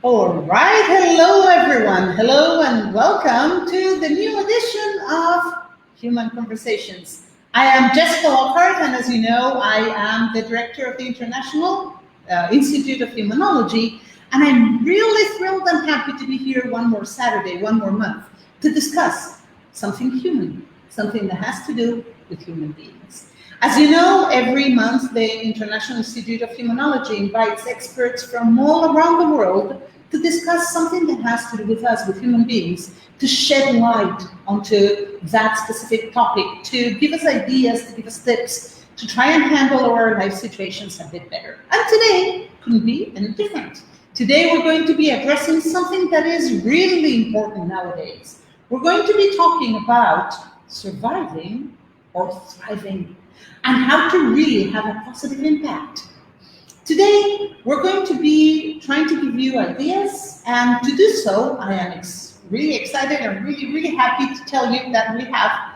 All right, hello everyone. Hello and welcome to the new edition of Human Conversations. I am Jessica Lockhart, and as you know, I am the director of the International Institute of Humanology, and I'm really thrilled and happy to be here one more Saturday, one more month, to discuss something human, something that has to do with human beings. As you know, every month the International Institute of Humanology invites experts from all around the world to discuss something that has to do with us, with human beings, to shed light onto that specific topic, to give us ideas, to give us tips, to try and handle our life situations a bit better. And today couldn't be any different. Today we're going to be addressing something that is really important nowadays. We're going to be talking about surviving or thriving, and how to really have a positive impact. Today, we're going to be trying to give you ideas, and to do so, I am really excited and really happy to tell you that we have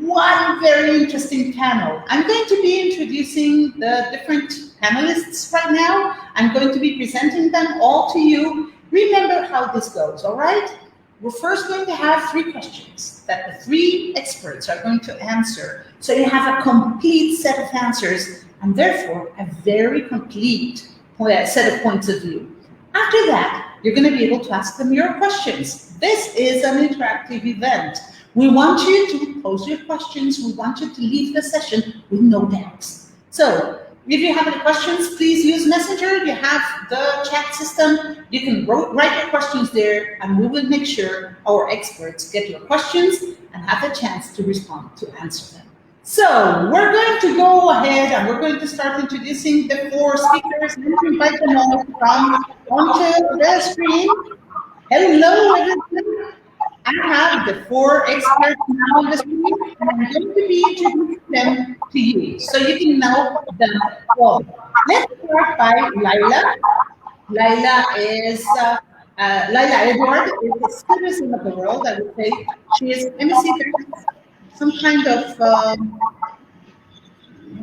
one very interesting panel. I'm going to be introducing the different panelists right now. I'm going to be presenting them all to you. Remember how this goes, all right? We're first going to have 3 questions that the 3 experts are going to answer. So you have a complete set of answers and therefore a very complete set of points of view. After that, you're going to be able to ask them your questions. This is an interactive event. We want you to pose your questions. We want you to leave the session with no doubts. So if you have any questions, please use Messenger. You have the chat system. You can write your questions there, and we will make sure our experts get your questions and have the chance to respond, to answer them. So we're going to go ahead and we're going to start introducing the 4 speakers and invite them all to come onto the screen. Hello, everyone. I have the 4 experts now on the screen, and I'm going to be introducing them to you so you can know them all. Let's start by Layla. Layla Edward is a citizen of the world, I would say. She is, let me see, there's some kind of,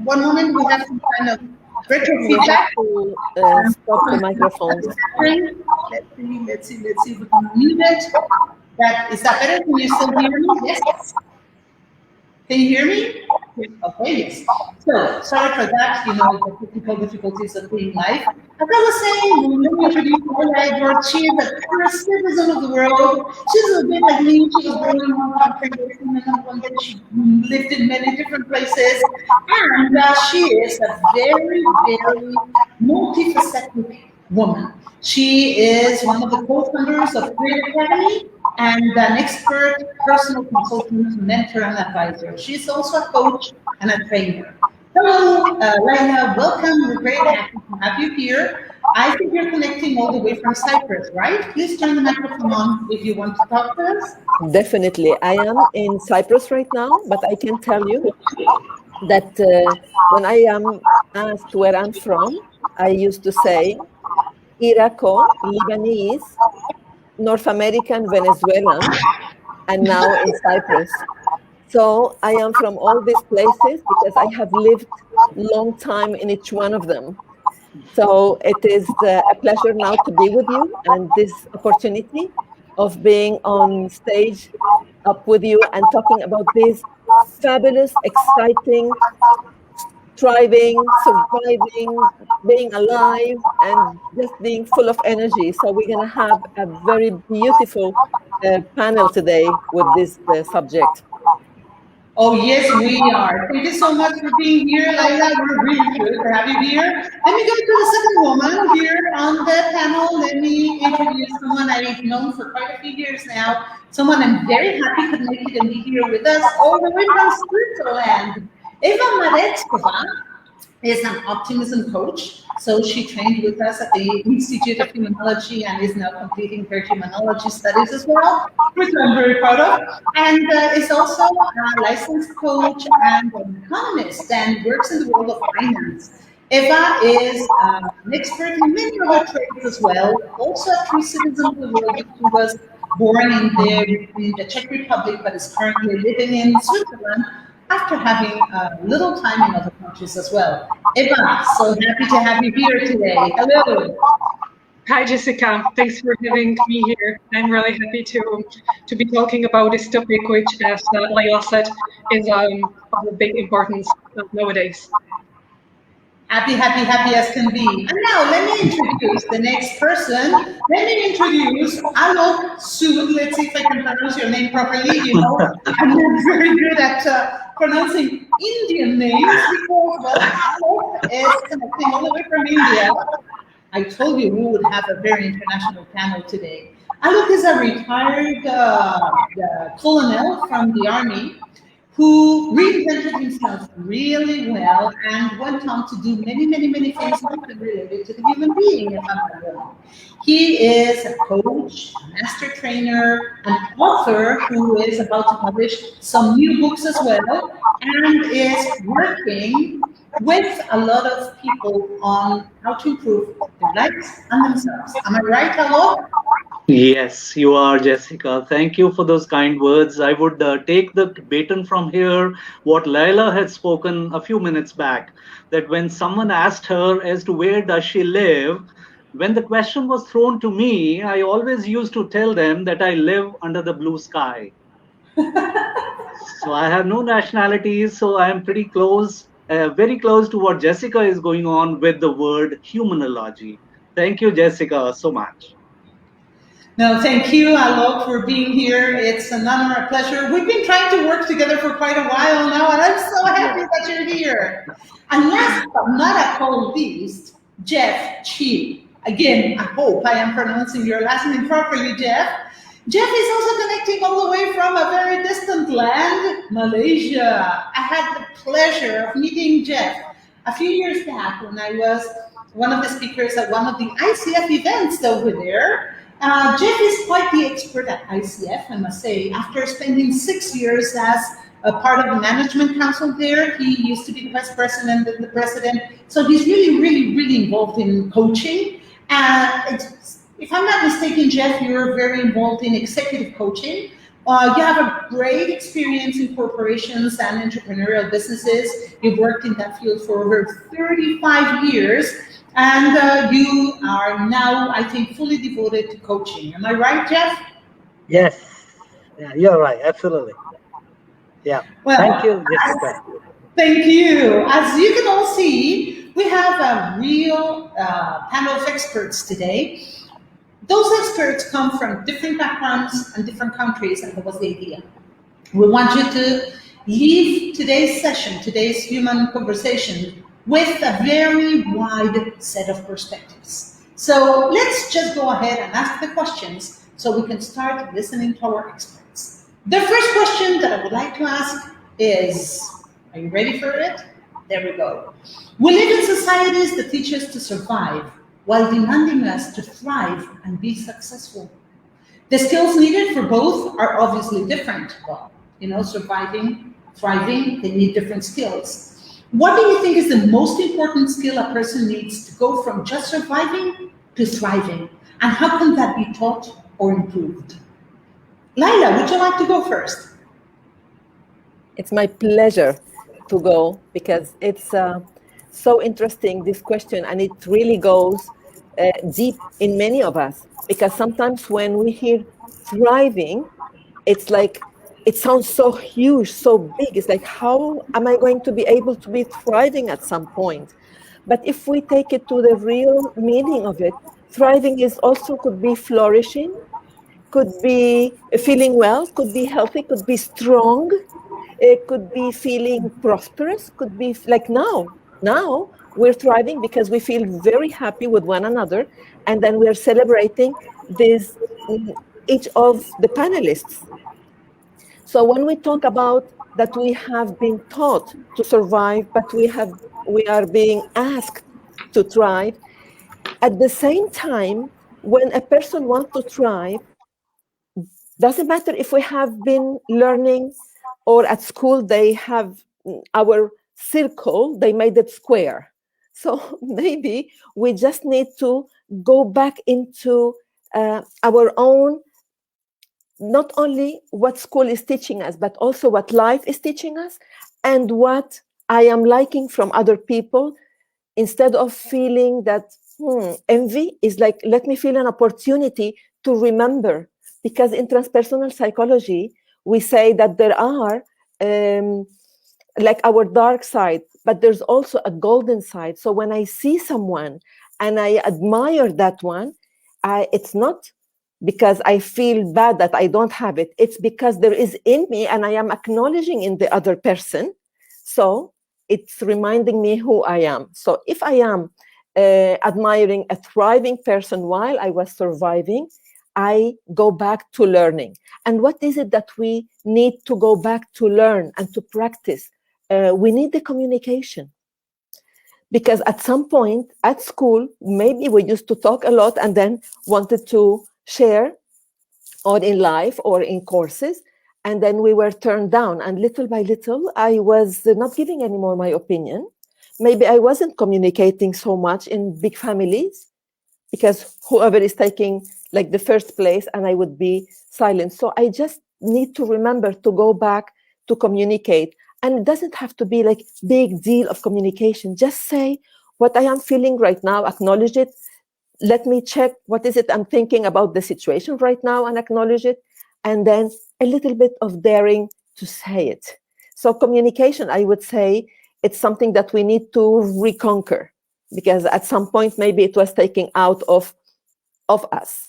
one moment, we have some kind of retro feedback. Stop the microphone. Let's see if we can mute it. Is that better? Can you still hear me? Yes. Can you hear me? Okay, yes. So, sorry for that, the technical difficulties of being live. As I was saying, let me introduce Layla Edward. She is a first citizen of the world. She's a bit like me. She was born in one country, and one day she lived in many different places. And she is a very multifaceted woman. She is one of the co-founders of Retd and an expert personal consultant, mentor, and advisor. She's also a coach and a trainer. Hello, Layla, welcome. We're very happy to have you here. I think you're connecting all the way from Cyprus, right? Please turn the microphone on if you want to talk to us. Definitely. I am in Cyprus right now, but I can tell you that when I am asked where I'm from, I used to say Iraqo, Lebanese, North American, Venezuelan, and now in Cyprus. So I am from all these places because I have lived long time in each one of them. So it is a pleasure now to be with you and this opportunity of being on stage up with you and talking about this fabulous, exciting, thriving, surviving, being alive, and just being full of energy. So we're going to have a very beautiful panel today with this subject. Oh, yes, we are. Thank you so much for being here, Layla. We're really good to have you here. Let me go to the second woman here on the panel. Let me introduce someone I've known for quite a few years now. Someone I'm very happy to make it and be here with us all the way from Switzerland. Mareckova is an optimism coach. So she trained with us at the Institute of Humanology and is now completing her humanology studies as well, which I'm very proud of. And is also a licensed coach and an economist and works in the world of finance. Eva is an expert in many other trades as well, also a true citizen of the world. She was born in the Czech Republic, but is currently living in Switzerland after having a little time in other countries as well. Eva, so happy to have you here today. Hello. Hi, Jessica. Thanks for having me here. I'm really happy to be talking about this topic, which, as Layla said, is of a big importance nowadays. Happy as can be. And now let me introduce the next person. Let me introduce Aalok Sood. Let's see if I can pronounce your name properly. You know, I'm not very good at pronouncing Indian names because, well, Aalok is connecting all the way from India. I told you we would have a very international panel today. Aalok is a retired colonel from the army who reinvented himself really well and went on to do many things not related to the human being, if I'm not wrong. He is a coach, a master trainer, an author who is about to publish some new books as well, and is working with a lot of people on how to improve their lives and themselves. Am I right, Aalok? Yes, you are, Jessica. Thank you for those kind words. I would take the baton from here, what Layla had spoken a few minutes back, that when someone asked her as to where does she live, when the question was thrown to me, I always used to tell them that I live under the blue sky. So I have no nationalities, so I am pretty close, very close to what Jessica is going on with the word humanology. Thank you, Jessica, so much. No, thank you, Aalok, for being here. It's an honor, a pleasure. We've been trying to work together for quite a while now, and I'm so happy that you're here. And last but not a least, Jeff Cheah. Again, I hope I am pronouncing your last name properly, Jeff. Jeff is also connecting all the way from a very distant land, Malaysia. I had the pleasure of meeting Jeff a few years back when I was one of the speakers at one of the ICF events over there. Jeff is quite the expert at ICF, I must say. After spending 6 years as a part of the management council there, he used to be the vice president and the president. So he's really involved in coaching. If I'm not mistaken, Jeff, you're very involved in executive coaching. You have a great experience in corporations and entrepreneurial businesses. You've worked in that field for over 35 years. And you are now, I think, fully devoted to coaching. Am I right, Jeff? Yes. Yeah, you're right. Absolutely. Yeah. Well, thank you, Jessica. Thank you. As you can all see, we have a real panel of experts today. Those experts come from different backgrounds and different countries, and that was the idea. We want you to leave today's session, today's human conversation, with a very wide set of perspectives. So let's just go ahead and ask the questions so we can start listening to our experts. The first question that I would like to ask is, are you ready for it? There we go. We live in societies that teach us to survive while demanding us to thrive and be successful. The skills needed for both are obviously different. Well, you know, surviving, thriving, they need different skills. What do you think is the most important skill a person needs to go from just surviving to thriving? And how can that be taught or improved? Layla, would you like to go first? It's my pleasure to go because it's so interesting, this question, and it really goes deep in many of us. Because sometimes when we hear thriving, it's like, it sounds so huge, so big. It's like, how am I going to be able to be thriving at some point? But if we take it to the real meaning of it, thriving is also could be flourishing, could be feeling well, could be healthy, could be strong, it could be feeling prosperous, could be like now. Now we're thriving because we feel very happy with one another, and then we're celebrating this, each of the panelists. So when we talk about that we have been taught to survive, but we are being asked to thrive, at the same time, when a person wants to thrive, doesn't matter if we have been learning or at school they have our circle, they made it square. So maybe we just need to go back into our own, not only what school is teaching us, but also what life is teaching us and what I am liking from other people, instead of feeling that envy is like, let me feel an opportunity to remember. Because in transpersonal psychology, we say that there are like our dark side, but there's also a golden side. So when I see someone and I admire that one, it's not because I feel bad that I don't have it. It's because there is in me and I am acknowledging in the other person. So it's reminding me who I am. So if I am admiring a thriving person while I was surviving, I go back to learning. And what is it that we need to go back to learn and to practice? We need the communication. Because at some point at school, maybe we used to talk a lot and then wanted to share, or in life or in courses, and then we were turned down. And little by little, I was not giving anymore my opinion. Maybe I wasn't communicating so much in big families, because whoever is taking like the first place, and I would be silent. So I just need to remember to go back to communicate. And it doesn't have to be like big deal of communication. Just say what I am feeling right now, acknowledge it. Let me check what is it I'm thinking about the situation right now and acknowledge it. And then a little bit of daring to say it. So communication, I would say, it's something that we need to reconquer, because at some point, maybe it was taken out of us.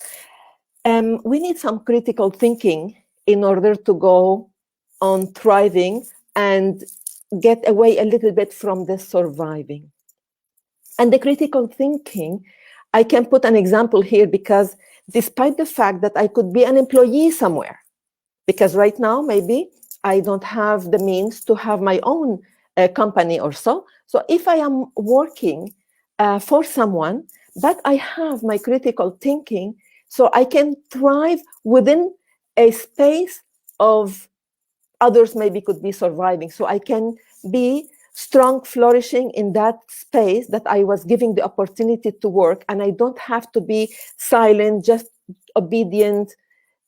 We need some critical thinking in order to go on thriving and get away a little bit from the surviving. And the critical thinking, I can put an example here, because despite the fact that I could be an employee somewhere, because right now maybe I don't have the means to have my own company or so. So if I am working for someone, but I have my critical thinking, so I can thrive within a space of others maybe could be surviving. So I can be strong, flourishing in that space that I was giving the opportunity to work. And I don't have to be silent, just obedient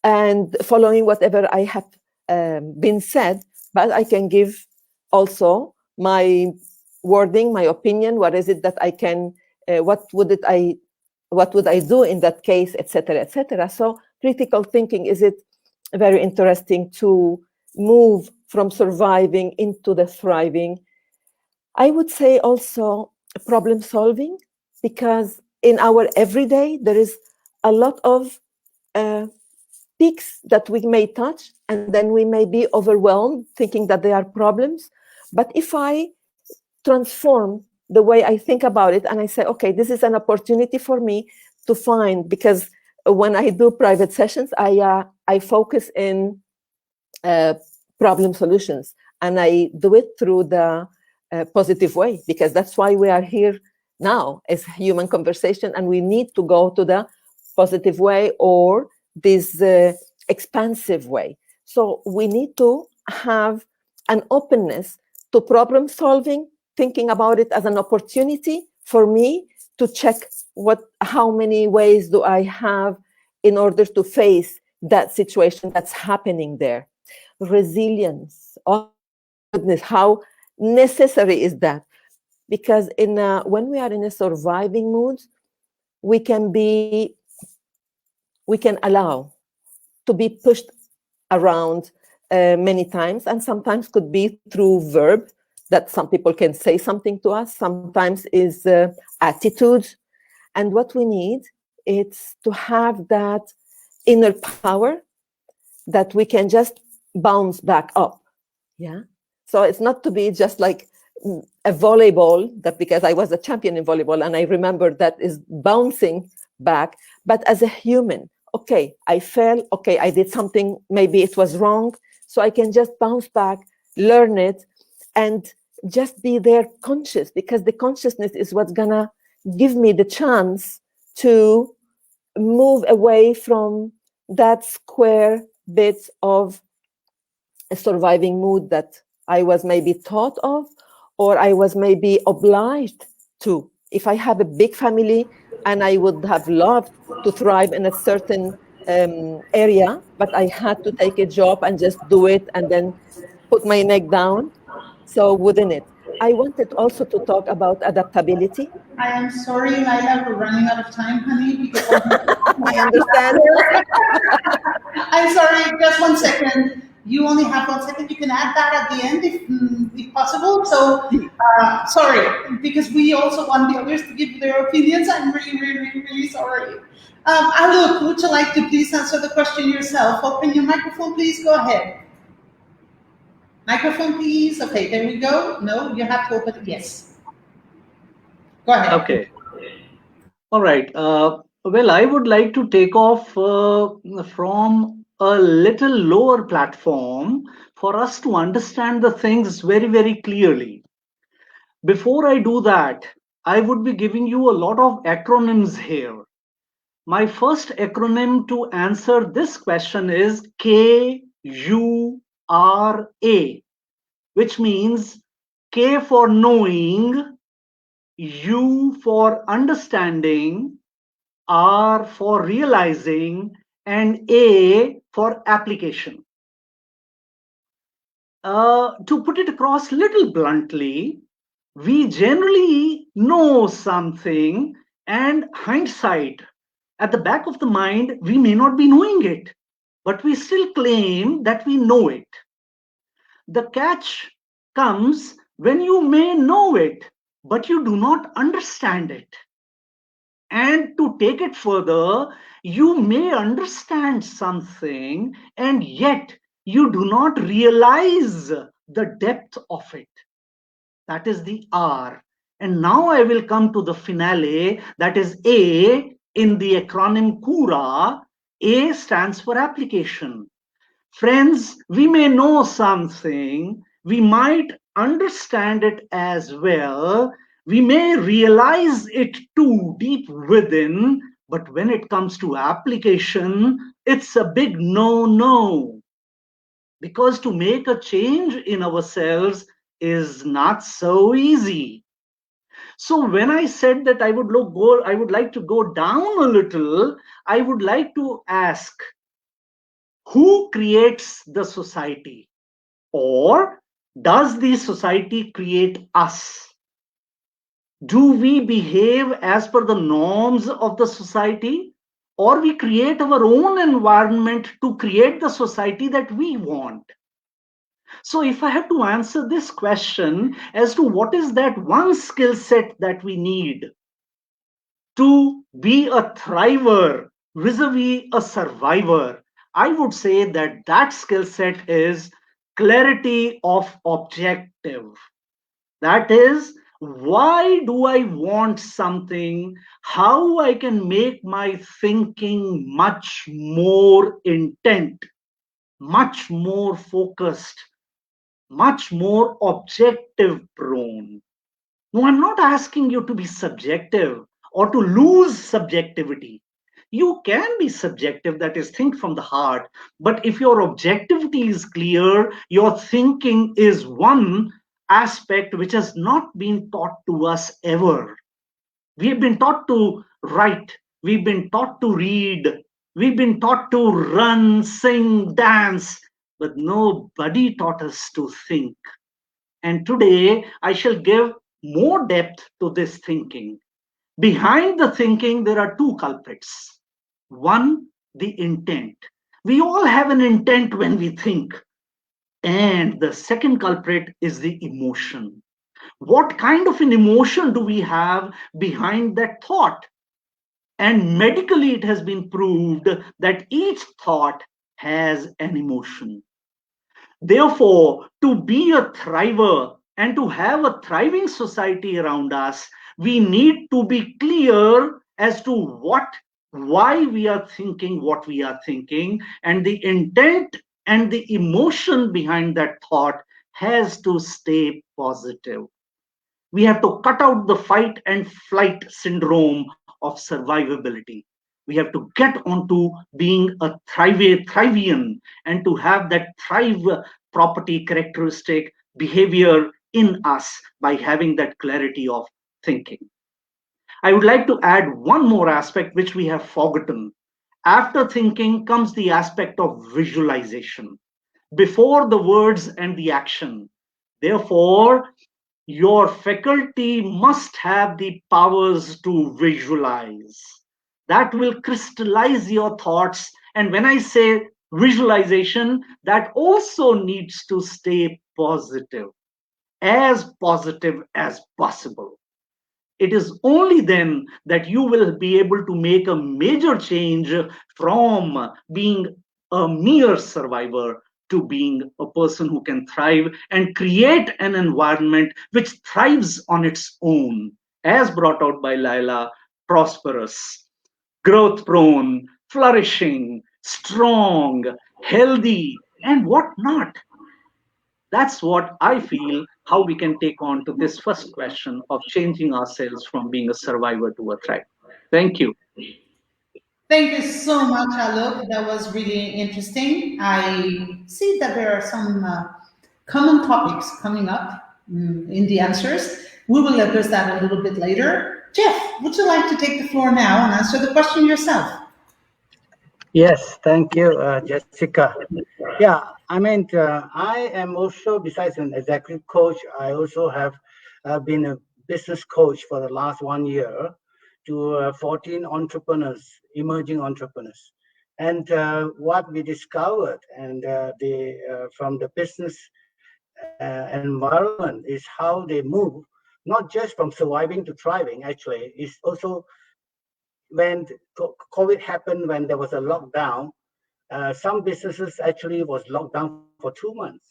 and following whatever I have been said, but I can give also my wording, my opinion. What is it that I can, what would I do in that case, etc., etc. So critical thinking, is it very interesting to move from surviving into the thriving. I would say also problem solving, because in our everyday, there is a lot of peaks that we may touch, and then we may be overwhelmed thinking that they are problems. But if I transform the way I think about it and I say, okay, this is an opportunity for me to find, because when I do private sessions, I focus in problem solutions, and I do it through the positive way, because that's why we are here now as human conversation, and we need to go to the positive way or this expansive way. So we need to have an openness to problem solving, thinking about it as an opportunity for me to check how many ways do I have in order to face that situation that's happening there. Resilience, oh goodness, how necessary is that? Because when we are in a surviving mood, we can allow to be pushed around many times, and sometimes could be through verb, that some people can say something to us, sometimes is attitudes. And what we need is to have that inner power that we can just bounce back up. Yeah. So it's not to be just like a volleyball, that because I was a champion in volleyball and I remember that is bouncing back, but as a human, okay, I fell, okay, I did something, maybe it was wrong, so I can just bounce back, learn it, and just be there conscious, because the consciousness is what's gonna give me the chance to move away from that square bit of a surviving mood that I was maybe taught of, or I was maybe obliged to. If I have a big family and I would have loved to thrive in a certain area, but I had to take a job and just do it and then put my neck down, so within it. I wanted also to talk about adaptability. I am sorry, Layla, we're running out of time, honey, because I understand. I'm sorry, just 1 second. You only have 1 second. You can add that at the end if possible. So, sorry, because we also want the others to give their opinions. I'm really, really, really, really sorry. Aalok, would you like to please answer the question yourself? Open your microphone, please. Go ahead. Microphone, please. Okay, there we go. No, you have to open it. Yes. Go ahead. Okay. All right. Well, I would like to take off from a little lower platform for us to understand the things very, very clearly. Before I do that, I would be giving you a lot of acronyms here. My first acronym to answer this question is KURA, which means K for knowing, U for understanding, R for realizing, and A for application. To put it across little bluntly, we generally know something, and hindsight, at the back of the mind, we may not be knowing it, but we still claim that we know it. The catch comes when you may know it, but you do not understand it. And to take it further, you may understand something and yet you do not realize the depth of it. That is the R. And now I will come to the finale, that is A in the acronym KURA. A stands for application. Friends, we may know something, we might understand it as well, we may realize it too deep within, but when it comes to application, it's a big no. Because to make a change in ourselves is not so easy. So when I said that I would like to go down a little, I would like to ask, who creates the society? Or does the society create us? Do we behave as per the norms of the society? Or we create our own environment to create the society that we want? So if I have to answer this question as to what is that one skill set that we need to be a thriver vis-a-vis a survivor, I would say that that skill set is clarity of objective. That is, why do I want something? How I can make my thinking much more intent, much more focused, much more objective prone. No, I'm not asking you to be subjective or to lose subjectivity. You can be subjective, that is, think from the heart. But if your objectivity is clear, your thinking is one aspect which has not been taught to us ever. We have been taught to write, we've been taught to read, we've been taught to run, sing, dance, but nobody taught us to think. And today I shall give more depth to this thinking. Behind the thinking, there are two culprits. One, the intent. We all have an intent when we think. And the second culprit is the emotion. What kind of an emotion do we have behind that thought? And medically, it has been proved that each thought has an emotion. Therefore, to be a thriver and to have a thriving society around us, we need to be clear as to why we are thinking what we are thinking, and the intent and the emotion behind that thought has to stay positive. We have to cut out the fight and flight syndrome of survivability. We have to get onto being a thrivian and to have that thrive property characteristic behavior in us by having that clarity of thinking. I would like to add one more aspect which we have forgotten. After thinking comes the aspect of visualization. Before the words and the action. Therefore, your faculty must have the powers to visualize. That will crystallize your thoughts. And when I say visualization, that also needs to stay positive as possible. It is only then that you will be able to make a major change from being a mere survivor to being a person who can thrive and create an environment which thrives on its own, as brought out by Layla, prosperous, growth prone, flourishing, strong, healthy, and what not. That's what I feel how we can take on to this first question of changing ourselves from being a survivor to a thriver. Thank you. Thank you so much, Alok. That was really interesting. I see that there are some common topics coming up in the answers. We will address that a little bit later. Jeff, would you like to take the floor now and answer the question yourself? Yes, thank you, Jessica. Yeah, I mean, I am also, besides an executive coach, I also have been a business coach for the last 1 year to 14 entrepreneurs, emerging entrepreneurs. And what we discovered and from the business environment is how they move, not just from surviving to thriving, actually, is also when COVID happened, when there was a lockdown, some businesses actually was locked down for 2 months,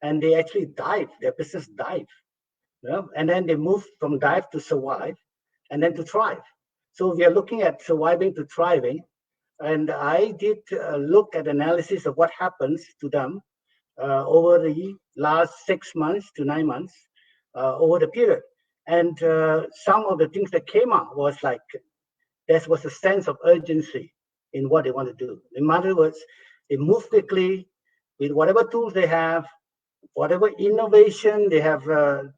and they actually died. Their business died, and then they moved from dive to survive, and then to thrive. So we are looking at surviving to thriving, and I did look at analysis of what happens to them over the last 6 months to 9 months over the period. And some of the things that came out was like there was a sense of urgency in what they want to do. In other words, they move quickly with whatever tools they have, whatever innovation they have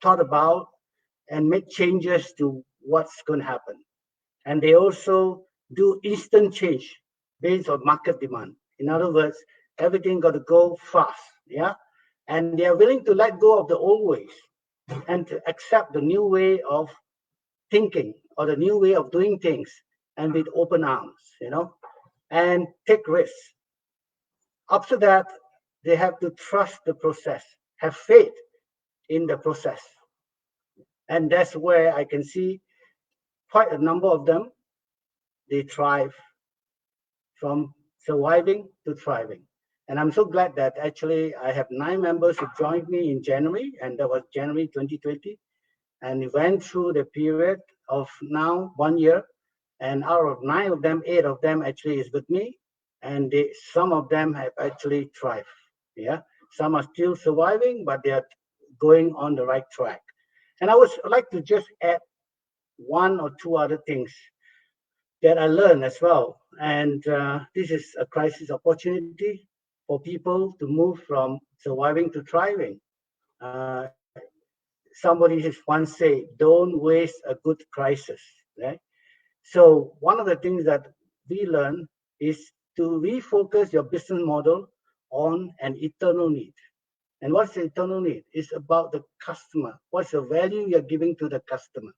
thought about, and make changes to what's going to happen. And they also do instant change based on market demand. In other words, everything got to go fast, yeah? And they are willing to let go of the old ways and to accept the new way of thinking or the new way of doing things, and with open arms, and take risks. After that, they have to trust the process, have faith in the process. And that's where I can see quite a number of them, they thrive from surviving to thriving. And I'm so glad that actually I have 9 members who joined me in January, and that was January 2020. And we went through the period of now 1 year. And out of 9 of them, 8 of them actually is with me. And some of them have actually thrived. Yeah. Some are still surviving, but they are going on the right track. And I would like to just add 1 or 2 other things that I learned as well. And this is a crisis opportunity for people to move from surviving to thriving. Somebody has once said, don't waste a good crisis. Right? So one of the things that we learn is to refocus your business model on an eternal need. And what's the eternal need? It's about the customer. What's the value you're giving to the customer?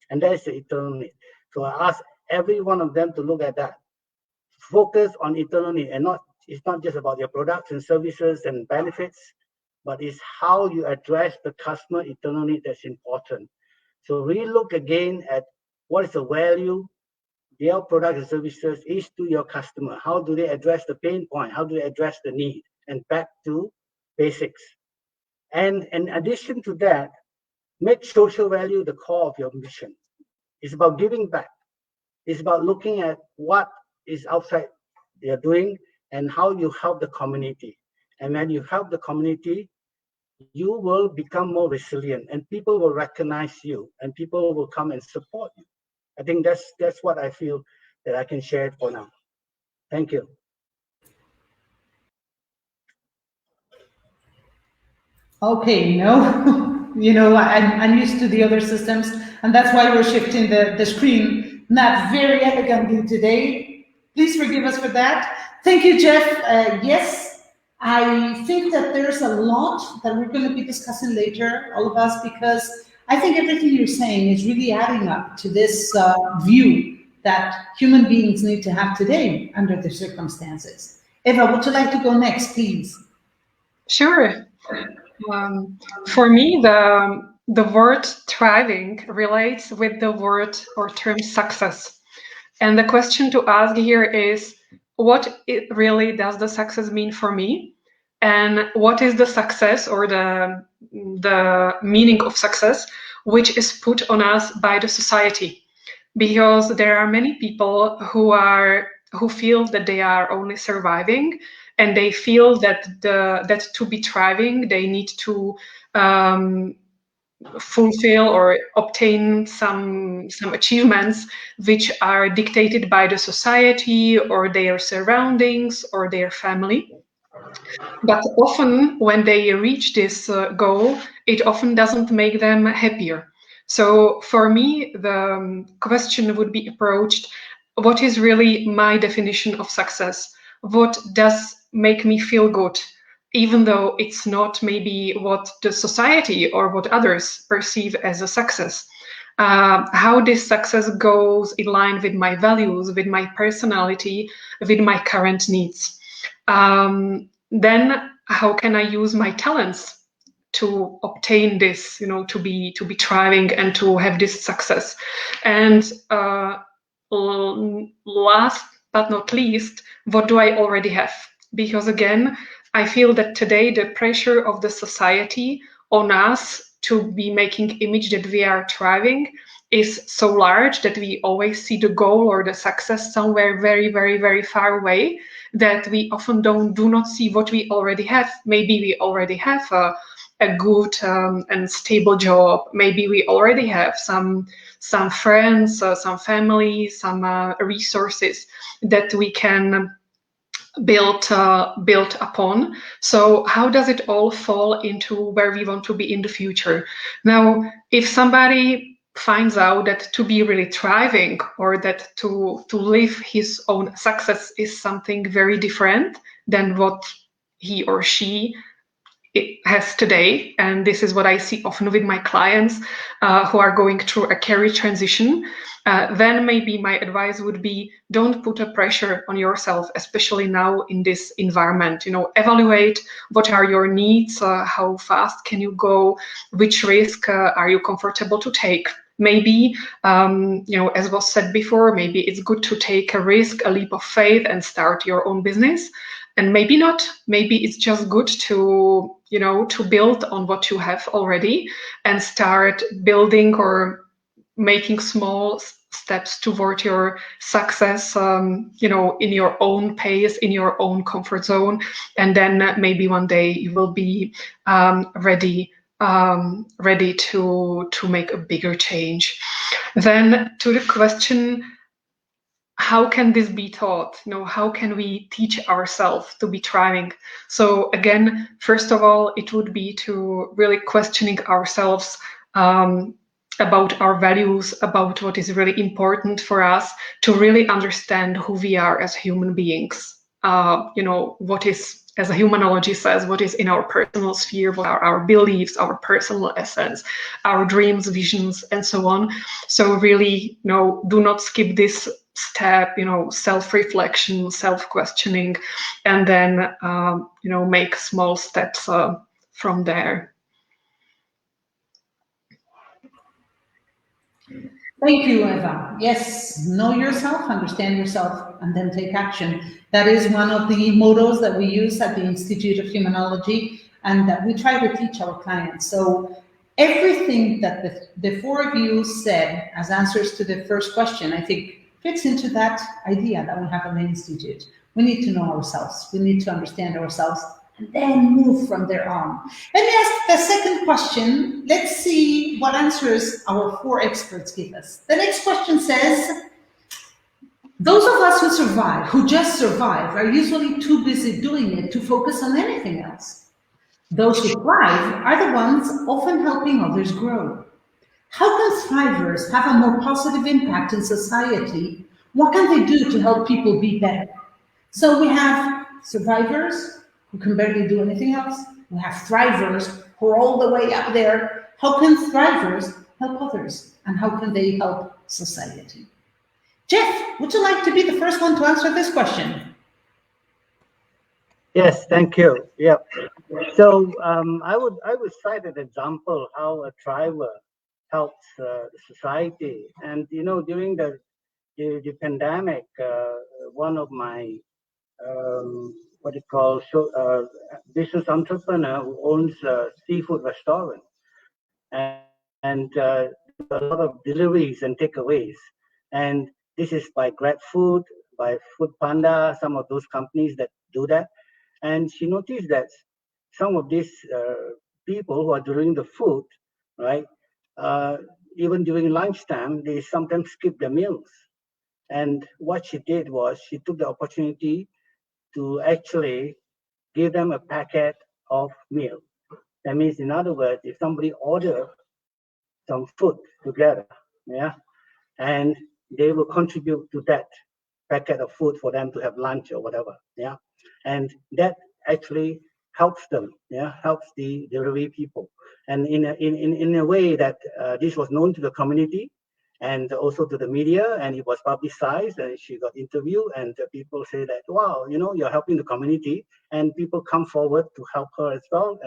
And that is the eternal need. So I ask every one of them to look at that. Focus on eternal need, and it's not just about your products and services and benefits, but it's how you address the customer eternal need that's important. So relook again at what is the value their products and services is to your customer. How do they address the pain point? How do they address the need? And back to basics. And in addition to that, make social value the core of your mission. It's about giving back. It's about looking at what is outside they're doing and how you help the community. And when you help the community, you will become more resilient, and people will recognize you, and people will come and support you. I think that's what I feel that I can share for now. Thank you. Okay, no, I'm used to the other systems, and that's why we're shifting the screen not very elegantly today. Please forgive us for that. Thank you, Jeff. Yes, I think that there's a lot that we're going to be discussing later, all of us, because I think everything you're saying is really adding up to this view that human beings need to have today under the circumstances. Eva, would you like to go next, please? Sure. For me, the word thriving relates with the word or term success. And the question to ask here is, what really does the success mean for me? And what is the success or the meaning of success, which is put on us by the society? Because there are many people who feel that they are only surviving, and they feel that that to be thriving, they need to fulfill or obtain some achievements which are dictated by the society or their surroundings or their family. But often when they reach this goal, it often doesn't make them happier. So for me, the question would be approached, what is really my definition of success? What does make me feel good? Even though it's not maybe what the society or what others perceive as a success. How this success goes in line with my values, with my personality, with my current needs. Then how can I use my talents to obtain this, to be thriving and to have this success? And last but not least, what do I already have? Because again, I feel that today the pressure of the society on us to be making image that we are thriving is so large that we always see the goal or the success somewhere very, very, very far away, that we often do not see what we already have. Maybe we already have a good and stable job. Maybe we already have some friends, some family, some resources that we can built upon. So how does it all fall into where we want to be in the future? Now, if somebody finds out that to be really thriving or that to live his own success is something very different than what he or she has today, and this is what I see often with my clients who are going through a career transition, then maybe my advice would be, don't put a pressure on yourself, especially now in this environment. Evaluate what are your needs, how fast can you go, which risk are you comfortable to take. Maybe, as was said before, maybe it's good to take a risk, a leap of faith, and start your own business. And maybe not. Maybe it's just good to build on what you have already and start building or making small steps toward your success, in your own pace, in your own comfort zone. And then maybe one day you will be ready to make a bigger change. Then to the question, how can this be taught? How can we teach ourselves to be thriving? So again, first of all, it would be to really questioning ourselves about our values, about what is really important for us, to really understand who we are as human beings. What is, as a humanology says, what is in our personal sphere, what are our beliefs, our personal essence, our dreams, visions, and so on. So really, do not skip this step, self-reflection, self-questioning, and then, make small steps from there. Thank you, Eva. Yes, know yourself, understand yourself, and then take action. That is one of the mottos that we use at the Institute of Humanology and that we try to teach our clients. So everything that the four of you said as answers to the first question, I think fits into that idea that we have at the Institute. We need to know ourselves. We need to understand ourselves and then move from there on. Let me ask the second question. Let's see what answers our four experts give us. The next question says, those of us who survive, who just survive, are usually too busy doing it to focus on anything else. Those who thrive are the ones often helping others grow. How can thrivers have a more positive impact in society? What can they do to help people be better? So we have survivors who can barely do anything else. We have thrivers who are all the way up there. How can thrivers help others, and how can they help society? Jeff, would you like to be the first one to answer this question? Yes, thank you. Yeah. So I would cite an example how a driver helps society, and during the pandemic, one of my what you call business entrepreneur who owns a seafood restaurant, and do a lot of deliveries and takeaways, and this is by Grab Food, by Food Panda, some of those companies that do that. And she noticed that some of these people who are delivering the food, right, uh, even during lunchtime, they sometimes skip their meals. And what she did was she took the opportunity to actually give them a packet of meal. That means, in other words, if somebody order some food together, yeah, and they will contribute to that packet of food for them to have lunch or whatever, yeah, and that actually helps them, yeah, helps the delivery people, and in a way that this was known to the community and also to the media, and it was publicized, and she got interviewed, and people say that, wow, you're helping the community, and people come forward to help her as well,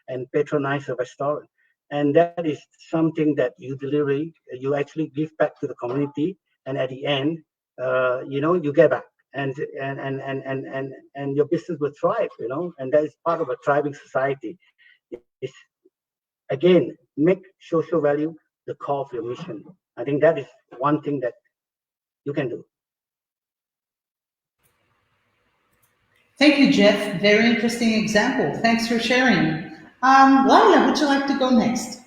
and patronize the restaurant. And that is something that you actually give back to the community, and at the end, you get back, and your business will thrive, and that is part of a thriving society. Is again, make social value the core of your mission. I think that is one thing that you can do. Thank you, Jeff. Very interesting example. Thanks for sharing. Layla, would you like to go next?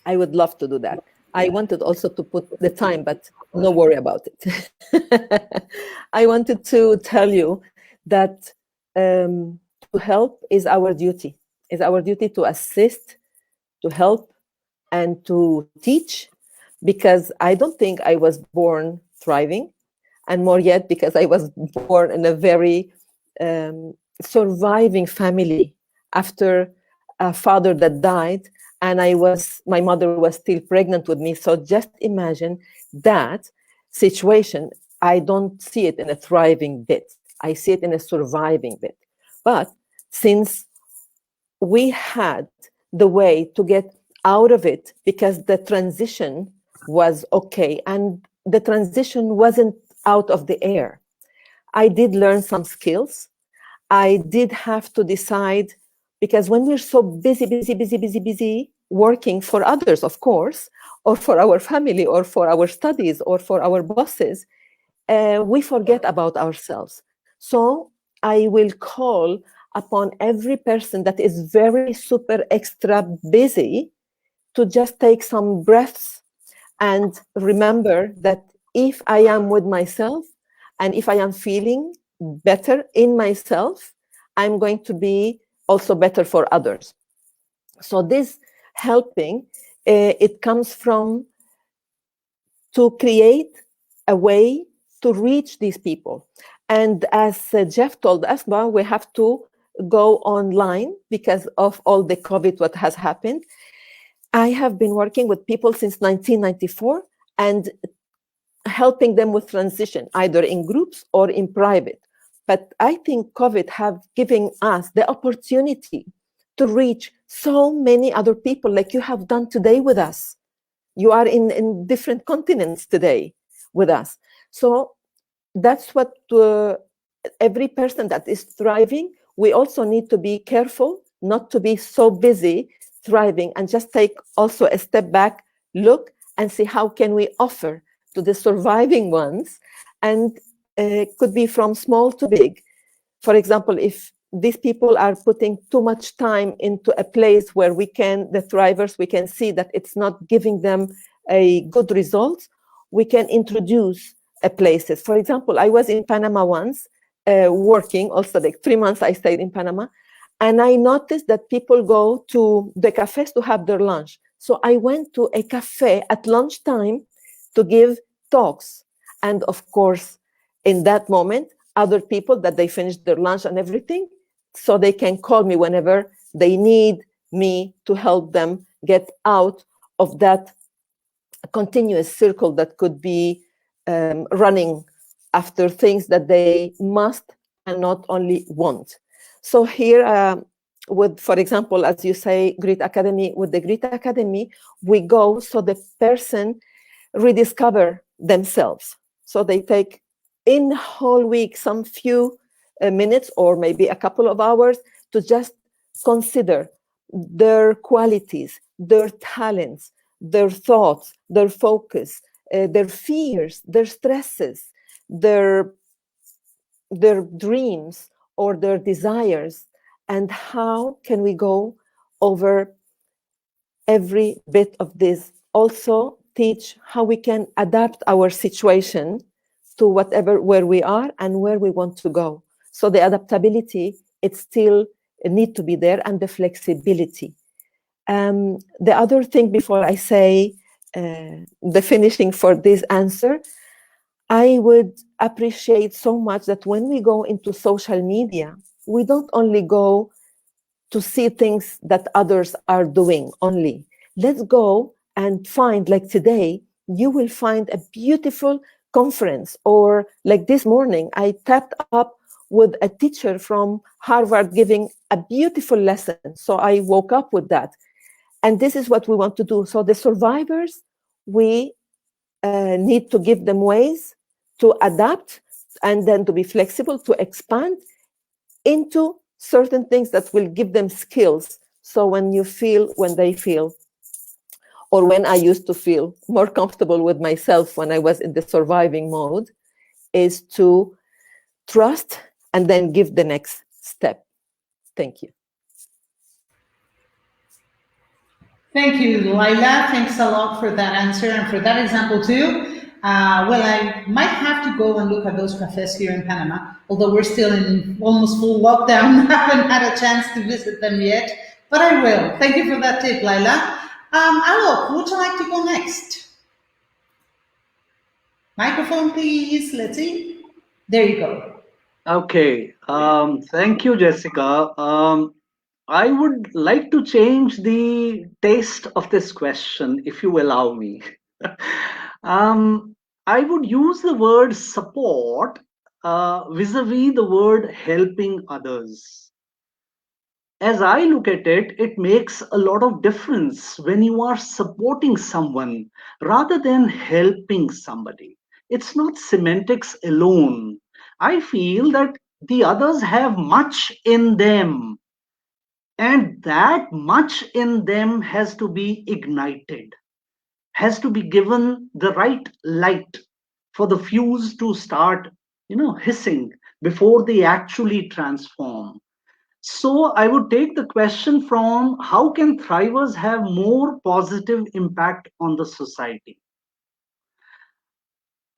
I would love to do that. I wanted also to put the time, but no worry about it. I wanted to tell you that to help is our duty. It's our duty to assist, to help, and to teach, because I don't think I was born thriving, and more yet because I was born in a very surviving family after a father that died, and my mother was still pregnant with me. So just imagine that situation. I don't see it in a thriving bit. I see it in a surviving bit. But since we had the way to get out of it, because the transition was okay, and the transition wasn't out of the air. I did learn some skills. I did have to decide, because when we're so busy working for others, of course, or for our family, or for our studies, or for our bosses, we forget about ourselves. So I will call upon every person that is very super extra busy to just take some breaths and remember that if I am with myself, and if I am feeling better in myself, I'm going to be also better for others. So this helping, it comes from to create a way to reach these people. And as Jeff told us, well, we have to go online because of all the COVID, what has happened. I have been working with people since 1994 and helping them with transition, either in groups or in private. But I think COVID have given us the opportunity to reach so many other people, like you have done today with us. You are in different continents today with us. So that's what every person that is thriving, we also need to be careful not to be so busy thriving, and just take also a step back, look and see how can we offer to the surviving ones, and could be from small to big. For example, if these people are putting too much time into a place where the thrivers, we can see that it's not giving them a good result, we can introduce places. For example, I was in Panama once, working also, like 3 months I stayed in Panama, and I noticed that people go to the cafes to have their lunch. So I went to a cafe at lunchtime to give talks. And of course, in that moment, other people that they finished their lunch and everything, so they can call me whenever they need me to help them get out of that continuous circle that could be running after things that they must and not only want. So here, with, for example, as you say, Grit Academy, with the Grit Academy, we go so the person rediscover themselves. So they take in a whole week some few minutes or maybe a couple of hours to just consider their qualities, their talents, their thoughts, their focus, their fears, their stresses, their dreams or their desires, and how can we go over every bit of this. Also teach how we can adapt our situation to whatever, where we are and where we want to go. So the adaptability, it still need to be there, and the flexibility. The other thing before I say the finishing for this answer, I would appreciate so much that when we go into social media, we don't only go to see things that others are doing only. Let's go and find, like today, you will find a beautiful conference, or like this morning, I tapped up with a teacher from Harvard giving a beautiful lesson. So I woke up with that. And this is what we want to do. So the survivors, we need to give them ways to adapt and then to be flexible, to expand into certain things that will give them skills. So when they feel, or when I used to feel more comfortable with myself when I was in the surviving mode, is to trust and then give the next step. Thank you. Thank you, Layla. Thanks a lot for that answer and for that example too. Well, I might have to go and look at those cafes here in Panama, although we're still in almost full lockdown. Haven't had a chance to visit them yet, but I will. Thank you for that tip, Layla. Aalok, would you like to go next? Microphone, please. Let's see. There you go. Okay. Thank you, Jessica. I would like to change the taste of this question, if you allow me. I would use the word support vis-a-vis the word helping others. As I look at it, it makes a lot of difference when you are supporting someone rather than helping somebody. It's not semantics alone. I feel that the others have much in them, and that much in them has to be ignited, has to be given the right light for the fuse to start, hissing before they actually transform. So I would take the question from how can thrivers have more positive impact on the society?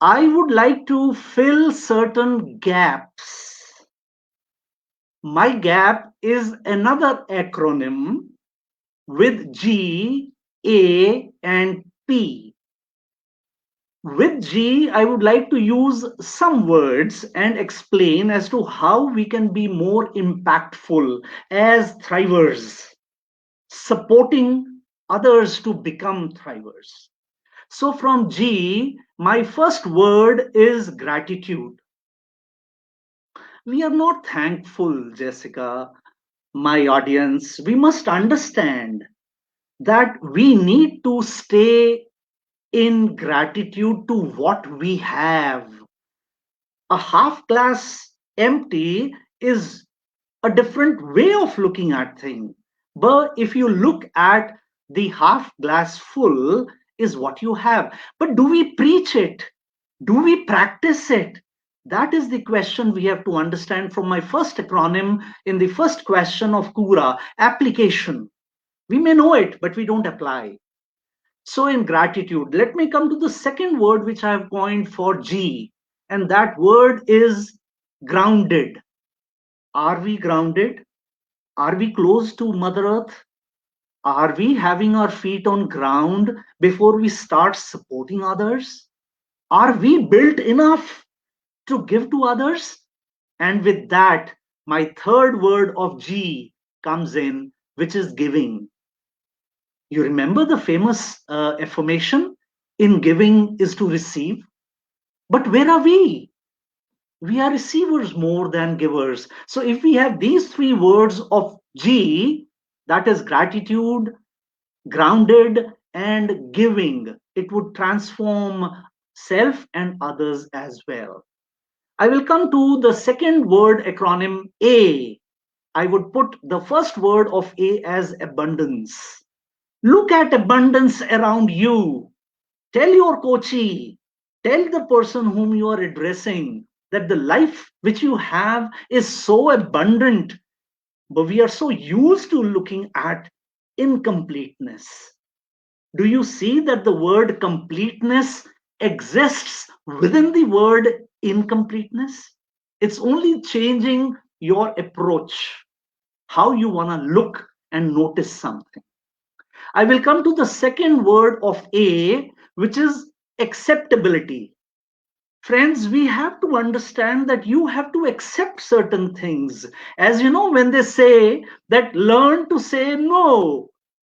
I would like to fill certain gaps. My gap is another acronym with G, A, and P. With G, I would like to use some words and explain as to how we can be more impactful as thrivers, supporting others to become thrivers. So from G, my first word is gratitude. We are not thankful, Jessica, my audience. We must understand that we need to stay in gratitude to what we have. A half glass empty is a different way of looking at things. But if you look at the half glass full, is what you have. But do we preach it? Do we practice it? That is the question we have to understand from my first acronym in the first question of Kura, application. We may know it, but we don't apply. So in gratitude, let me come to the second word which I have coined for G, and that word is grounded. Are we grounded? Are we close to Mother Earth? Are we having our feet on ground before we start supporting others? Are we built enough to give to others? And with that, my third word of G comes in, which is giving. You remember the famous affirmation, in giving is to receive? But where are we? We are receivers more than givers. So if we have these three words of G, that is gratitude, grounded, and giving, it would transform self and others as well. I will come to the second word acronym A. I would put the first word of A as abundance. Look at abundance around you. Tell your coachee, tell the person whom you are addressing that the life which you have is so abundant, but we are so used to looking at incompleteness. Do you see that the word completeness exists within the word incompleteness? It's only changing your approach, how you want to look and notice something. I will come to the second word of A, which is acceptability. Friends, we have to understand that you have to accept certain things. As you know, when they say that learn to say no,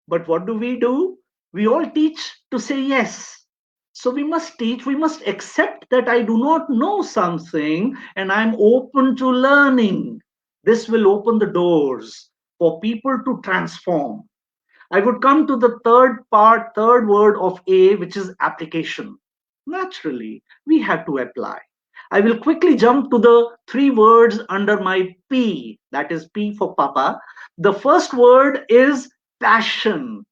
but what do? We all teach to say yes. So we must teach, we must accept that I do not know something and I'm open to learning. This will open the doors for people to transform. I would come to the third word of A, which is application. Naturally, we have to apply. I will quickly jump to the three words under my P, that is P for Papa. The first word is passion.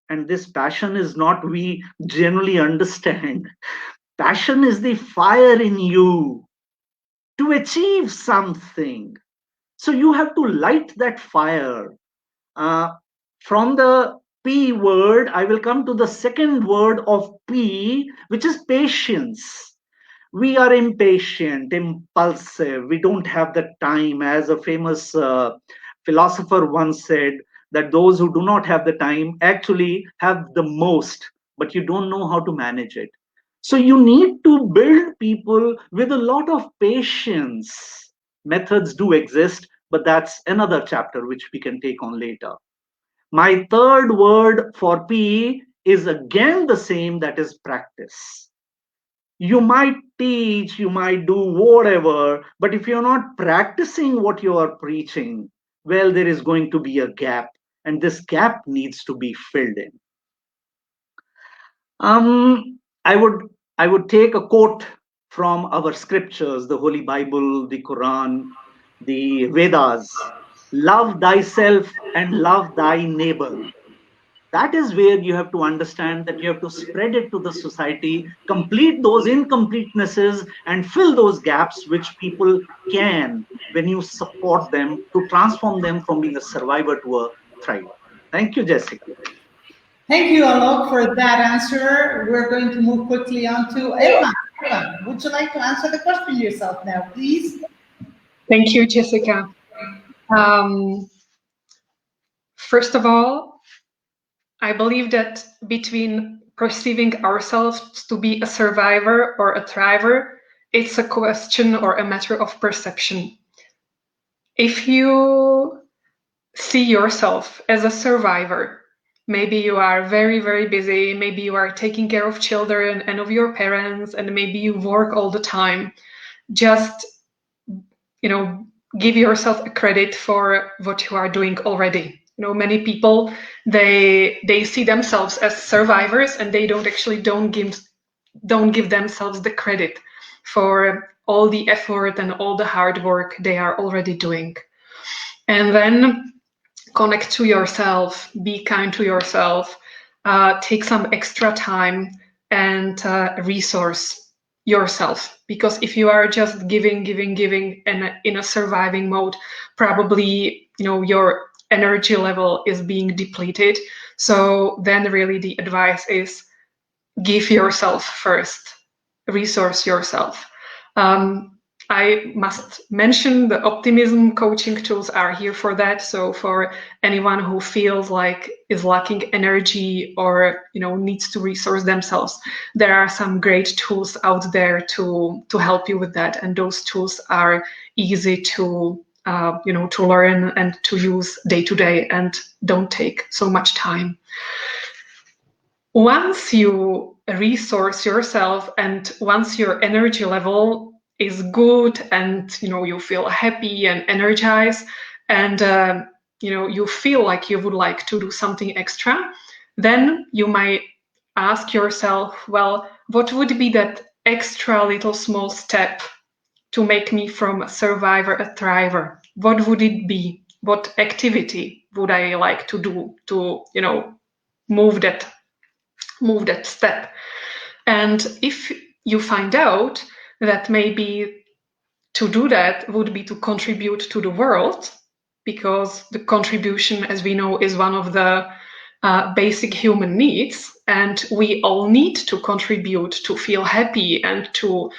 And this passion is not we generally understand. Passion is the fire in you to achieve something. So you have to light that fire. From the P word, I will come to the second word of P, which is patience. We are impatient, impulsive. We don't have the time. As a famous philosopher once said, that those who do not have the time actually have the most, but you don't know how to manage it. So you need to build people with a lot of patience. Methods do exist, but that's another chapter which we can take on later. My third word for P is again the same, that is practice. You might teach, you might do whatever, but if you're not practicing what you are preaching, well, there is going to be a gap, and this gap needs to be filled in. I would take a quote from our scriptures, the Holy Bible, the Quran, the Vedas. Love thyself and love thy neighbor. That is where you have to understand that you have to spread it to the society, complete those incompletenesses, and fill those gaps which people can when you support them to transform them from being a survivor to a thriver. Thank you, Jessica. Thank you, Aalok, for that answer. We're going to move quickly on to Eva. Eva, would you like to answer the question yourself now, please? Thank you, Jessica. First of all, I believe that between perceiving ourselves to be a survivor or a thriver, it's a question or a matter of perception. If you see yourself as a survivor, maybe you are very, very busy, maybe you are taking care of children and of your parents, and maybe you work all the time, just, give yourself a credit for what you are doing already. Many people, they see themselves as survivors, and they don't give themselves the credit for all the effort and all the hard work they are already doing. And then connect to yourself, be kind to yourself, take some extra time and resource yourself. Because if you are just giving and in a surviving mode, probably your energy level is being depleted. So then really the advice is give yourself first, resource yourself. I must mention the Optimism coaching tools are here for that. So for anyone who feels like is lacking energy or needs to resource themselves, there are some great tools out there to help you with that. And those tools are easy to to learn and to use day to day and don't take so much time. once you resource yourself and once your energy level is good and you feel happy and energized and you feel like you would like to do something extra, then you might ask yourself, well, what would be that extra little small step to make me from a survivor a thriver? What would it be? What activity would I like to do to move that step? And if you find out that maybe to do that would be to contribute to the world, because the contribution, as we know, is one of the basic human needs, and we all need to contribute to feel happy and to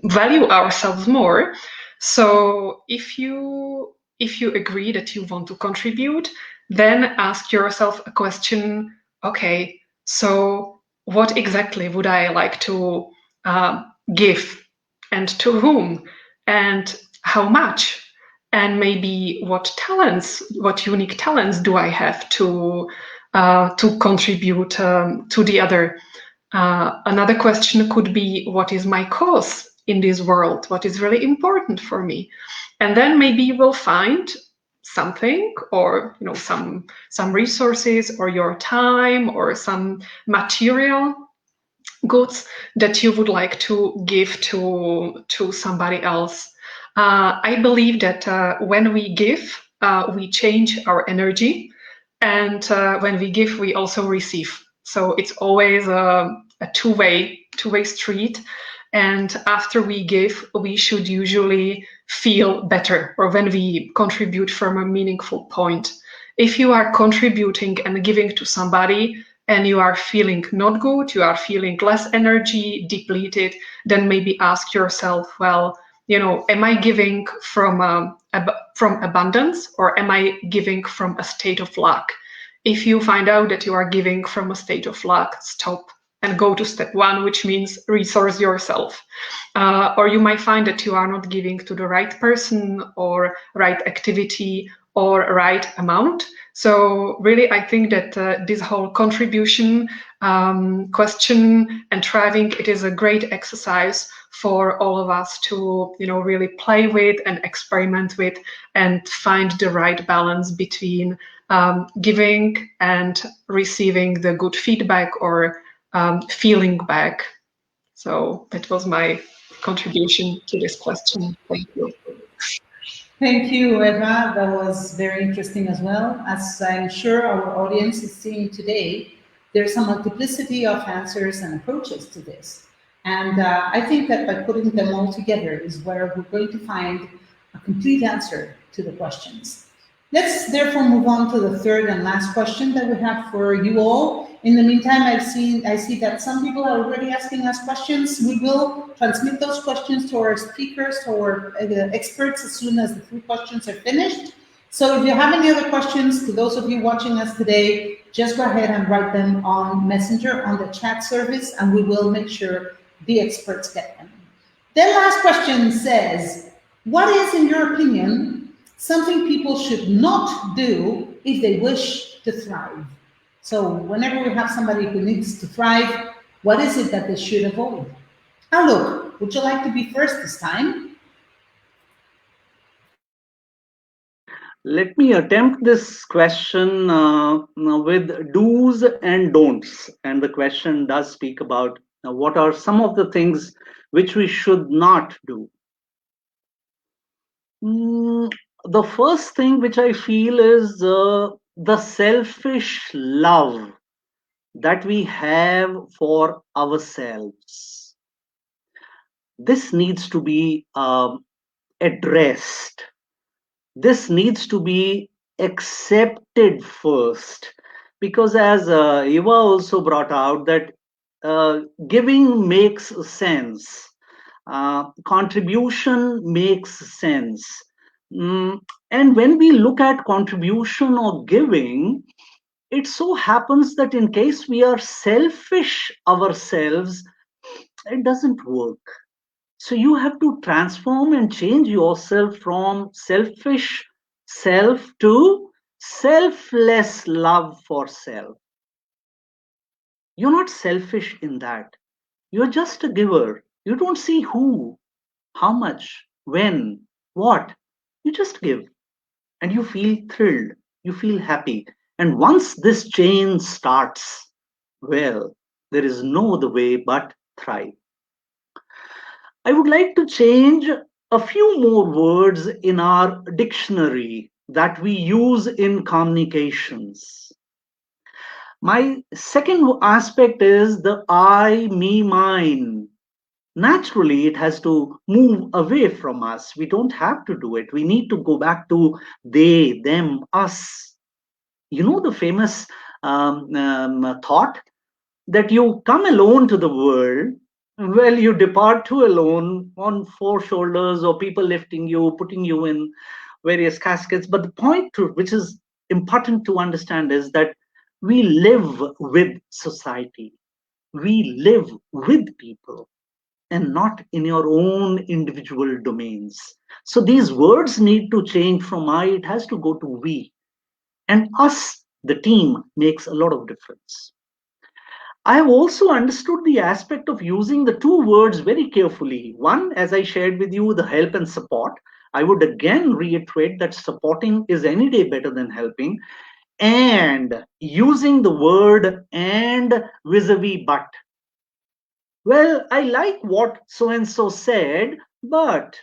value ourselves more. So if you agree that you want to contribute, then ask yourself a question: okay, so what exactly would I like to give, and to whom, and how much, and maybe what unique talents do I have to contribute to the other. Another question could be, what is my cause in this world? What is really important for me? And then maybe you will find something, or some resources, or your time, or some material goods that you would like to give to somebody else. I believe that when we give, we change our energy, and when we give, we also receive. So it's always a two-way street. And after we give, we should usually feel better, or when we contribute from a meaningful point. If you are contributing and giving to somebody, and you are feeling not good, you are feeling less energy, depleted, then maybe ask yourself, well, am I giving from abundance, or am I giving from a state of lack? If you find out that you are giving from a state of lack, stop and go to step one, which means resource yourself. Or you might find that you are not giving to the right person, or right activity, or right amount. So really, I think that this whole contribution question and striving, it is a great exercise for all of us to really play with and experiment with, and find the right balance between giving and receiving the good feedback, or feeling back. So that was my contribution to this question. Thank you. Thank you, Eva. That was very interesting as well. As I'm sure our audience is seeing today, there's a multiplicity of answers and approaches to this. And I think that by putting them all together is where we're going to find a complete answer to the questions. Let's therefore move on to the third and last question that we have for you all. In the meantime, I see that some people are already asking us questions. We will transmit those questions to our speakers, to our experts, as soon as the 3 questions are finished. So if you have any other questions, to those of you watching us today, just go ahead and write them on Messenger, on the chat service, and we will make sure the experts get them. The last question says, what is, in your opinion, something people should not do if they wish to thrive? So whenever we have somebody who needs to thrive, what is it that they should avoid? Aalok, would you like to be first this time? Let me attempt this question with do's and don'ts. And the question does speak about what are some of the things which we should not do. The first thing which I feel is the selfish love that we have for ourselves. This needs to be addressed. This needs to be accepted first, because as Eva also brought out, that giving makes sense, contribution makes sense. And when we look at contribution or giving, it so happens that in case we are selfish ourselves, it doesn't work. So you have to transform and change yourself from selfish self to selfless love for self. You're not selfish in that. You're just a giver. You don't see who, how much, when, what. You just give and you feel thrilled. You feel happy. And once this chain starts, well, there is no other way but thrive. I would like to change a few more words in our dictionary that we use in communications. My second aspect is the I, me, mine. Naturally, it has to move away from us. We don't have to do it. We need to go back to they, them, us. You know the famous thought that you come alone to the world. Well, you depart too alone on four shoulders, or people lifting you, putting you in various caskets. But the point which is important to understand is that we live with society. We live with people and not in your own individual domains. So these words need to change from I, it has to go to we. And us, the team, makes a lot of difference. I have also understood the aspect of using the two words very carefully. One, as I shared with you, the help and support. I would again reiterate that supporting is any day better than helping. And using the word and vis-a-vis but. Well, I like what so-and-so said, but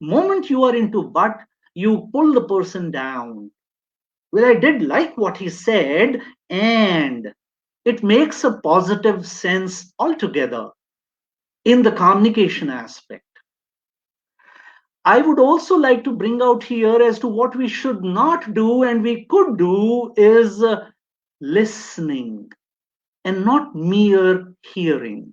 moment you are into but, you pull the person down. Well, I did like what he said, and it makes a positive sense altogether in the communication aspect. I would also like to bring out here as to what we should not do and we could do is listening and not mere hearing.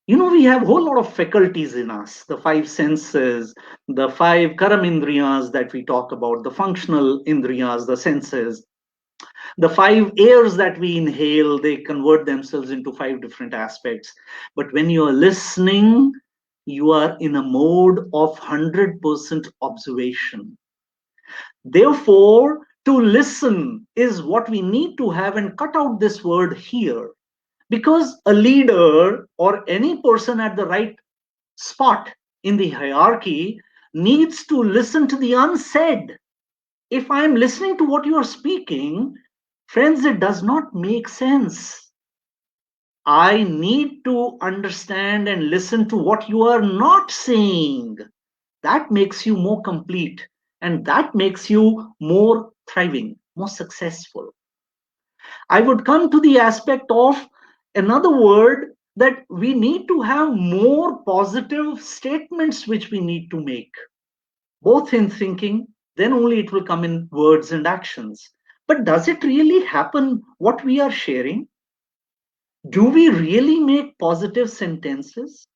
You know, we have a whole lot of faculties in us, the five senses, the five karamindriyas that we talk about, the functional indriyas, the senses. The five airs that we inhale, they convert themselves into five different aspects. But when you are listening, you are in a mode of 100% observation. Therefore, to listen is what we need to have, and cut out this word here. Because a leader or any person at the right spot in the hierarchy needs to listen to the unsaid. If I'm listening to what you are speaking, friends, it does not make sense. I need to understand and listen to what you are not saying. That makes you more complete, and that makes you more thriving, more successful. I would come to the aspect of another word that we need to have more positive statements which we need to make, both in thinking, then only it will come in words and actions. But does it really happen what we are sharing? Do we really make positive sentences?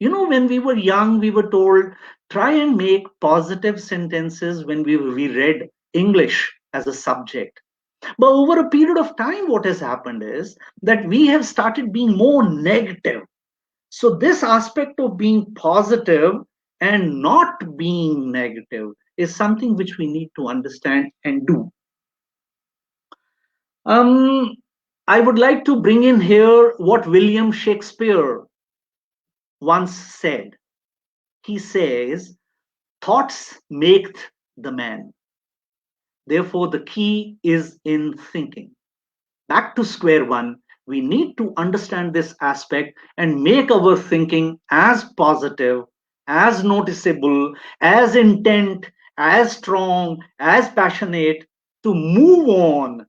You know, when we were young, we were told, try and make positive sentences when we read English as a subject. But over a period of time, what has happened is that we have started being more negative. So this aspect of being positive and not being negative is something which we need to understand and do. I would like to bring in here what William Shakespeare once said. He says, thoughts make the man. Therefore, the key is in thinking. Back to square one, we need to understand this aspect and make our thinking as positive, as noticeable, as intent, as strong, as passionate to move on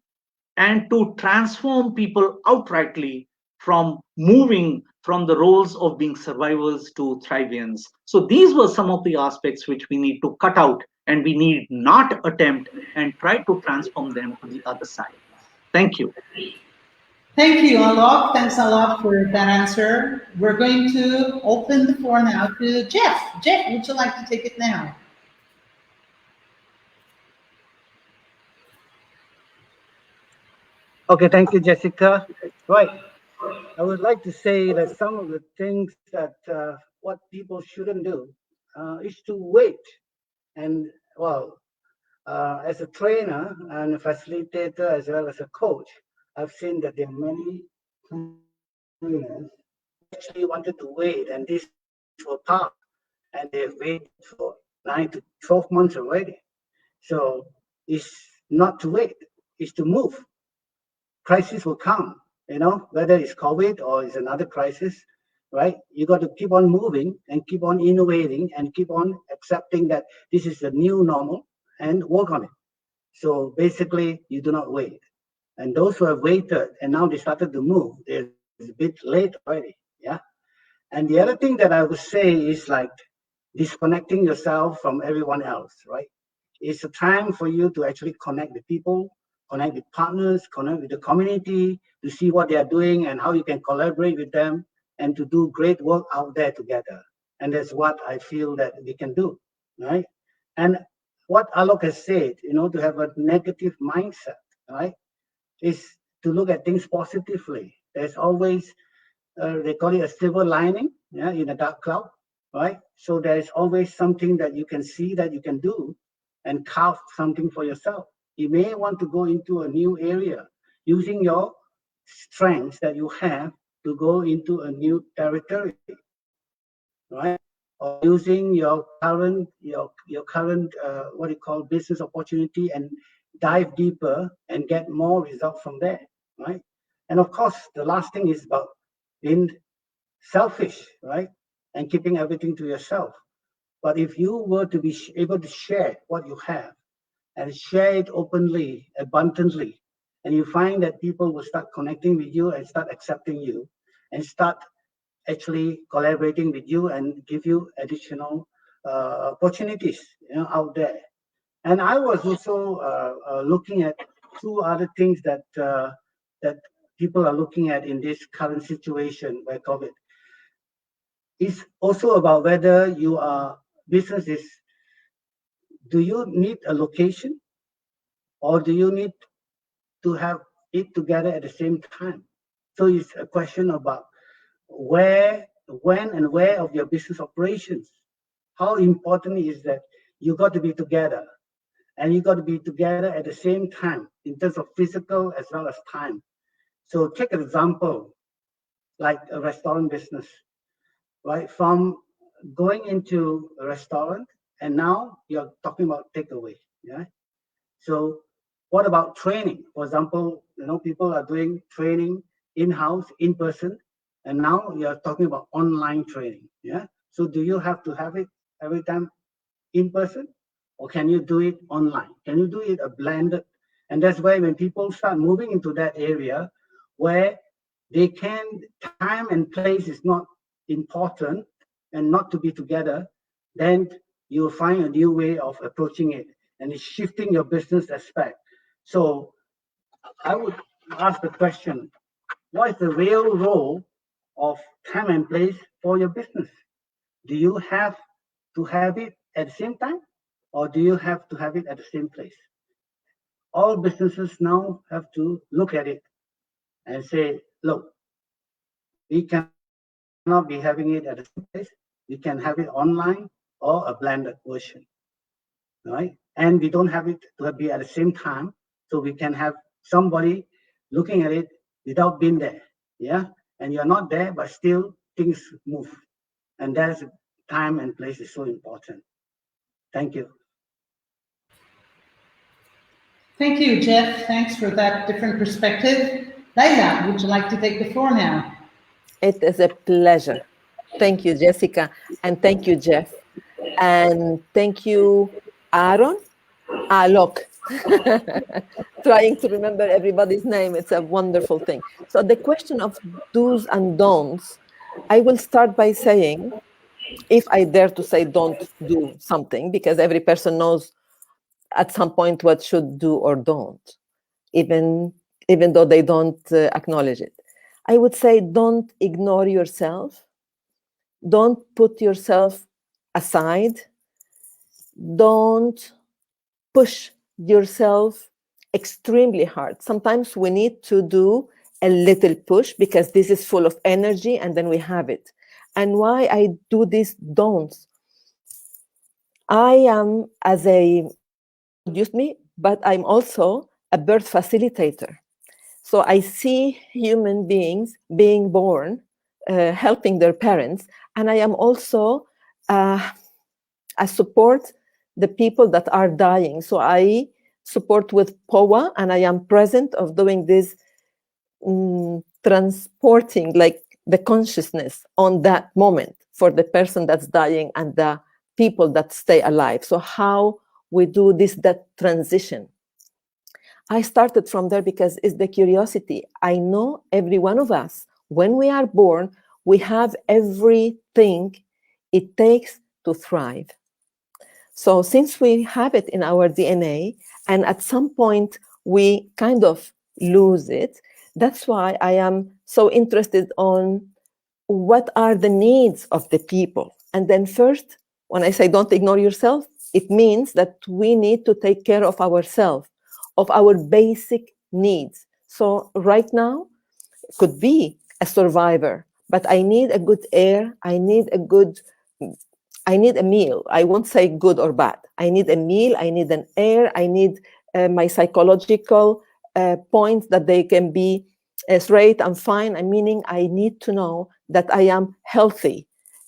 and to transform people outrightly from moving from the roles of being survivors to thrivians. So these were some of the aspects which we need to cut out, and we need not attempt and try to transform them to the other side. Thank you. Thank you, Alok. Thanks a lot for that answer. We're going to open the floor now to Jeff. Jeff, would you like to take it now? Okay, thank you, Jessica. Right. I would like to say that some of the things that what people shouldn't do is to wait and, well, As a trainer and a facilitator as well as a coach, I've seen that there are many trainers actually wanted to wait, and this will pass, and they've waited for 9 to 12 months already. So it's not to wait, it's to move. Crisis will come, whether it's COVID or it's another crisis, right? You got to keep on moving and keep on innovating and keep on accepting that this is the new normal and work on it. So basically, you do not wait. And those who have waited and now they started to move, it's a bit late already. Yeah. And the other thing that I would say is like disconnecting yourself from everyone else, right? It's a time for you to actually connect with people, connect with partners, connect with the community, to see what they are doing and how you can collaborate with them and to do great work out there together. And that's what I feel that we can do, right? And what Aalok has said, to have a negative mindset, right, is to look at things positively. There's always, they call it a silver lining, yeah, in a dark cloud, right? So there's always something that you can see that you can do and carve something for yourself. You may want to go into a new area using your strengths that you have to go into a new territory, right? Or using your current what you call business opportunity and dive deeper and get more results from there, right? And of course, the last thing is about being selfish, right? And keeping everything to yourself. But if you were to be able to share what you have and share it openly, abundantly, and you find that people will start connecting with you and start accepting you and start actually collaborating with you and give you additional opportunities out there. And I was also looking at two other things that that people are looking at in this current situation where COVID. It's also about whether you are business is, do you need a location or do you need to have it together at the same time? So it's a question about where, when, and where of your business operations. How important is that you got to be together, and you got to be together at the same time in terms of physical as well as time. So take an example like a restaurant business, right? From going into a restaurant, and now you're talking about takeaway, yeah? So what about training? For example, people are doing training in-house, in person, and now you're talking about online training, yeah? So do you have to have it every time in person, or can you do it online? Can you do it a blended? And that's why when people start moving into that area where they can, time and place is not important and not to be together, then you'll find a new way of approaching it, and it's shifting your business aspect. So I would ask the question, what is the real role of time and place for your business? Do you have to have it at the same time, or do you have to have it at the same place? All businesses now have to look at it and say, look, we cannot be having it at the same place. We can have it online or a blended version, right? And we don't have it to be at the same time, so we can have somebody looking at it without being there, yeah? And you're not there, but still things move. And that's time and place is so important. Thank you. Thank you, Jeff. Thanks for that different perspective. Layla, would you like to take the floor now? It is a pleasure. Thank you, Jessica. And thank you, Jeff. And thank you, Aaron. Aalok. Trying to remember everybody's name. It's a wonderful thing. So the question of do's and don'ts, I will start by saying, if I dare to say don't do something, because every person knows at some point what should do or don't, even though they don't acknowledge it. I would say don't ignore yourself. Don't put yourself aside. Don't push yourself extremely hard. Sometimes we need to do a little push because this is full of energy and then we have it. And why I do these don'ts? I am, as a introduced me, but I'm also a birth facilitator. So I see human beings being born, helping their parents, and I am also I support the people that are dying. So I support with POA, and I am present of doing this transporting like the consciousness on that moment for the person that's dying and the people that stay alive. So how we do that transition. I started from there because it's the curiosity. I know every one of us, when we are born, we have everything it takes to thrive. So since we have it in our DNA, and at some point we kind of lose it, that's why I am so interested on what are the needs of the people. And then first, when I say don't ignore yourself, it means that we need to take care of ourselves, of our basic needs. So right now, it could be a survivor, but I need a good air, I need a meal. I won't say good or bad. I need a meal, I need an air, I need my psychological points that they can be straight and fine. Meaning I need to know that I am healthy.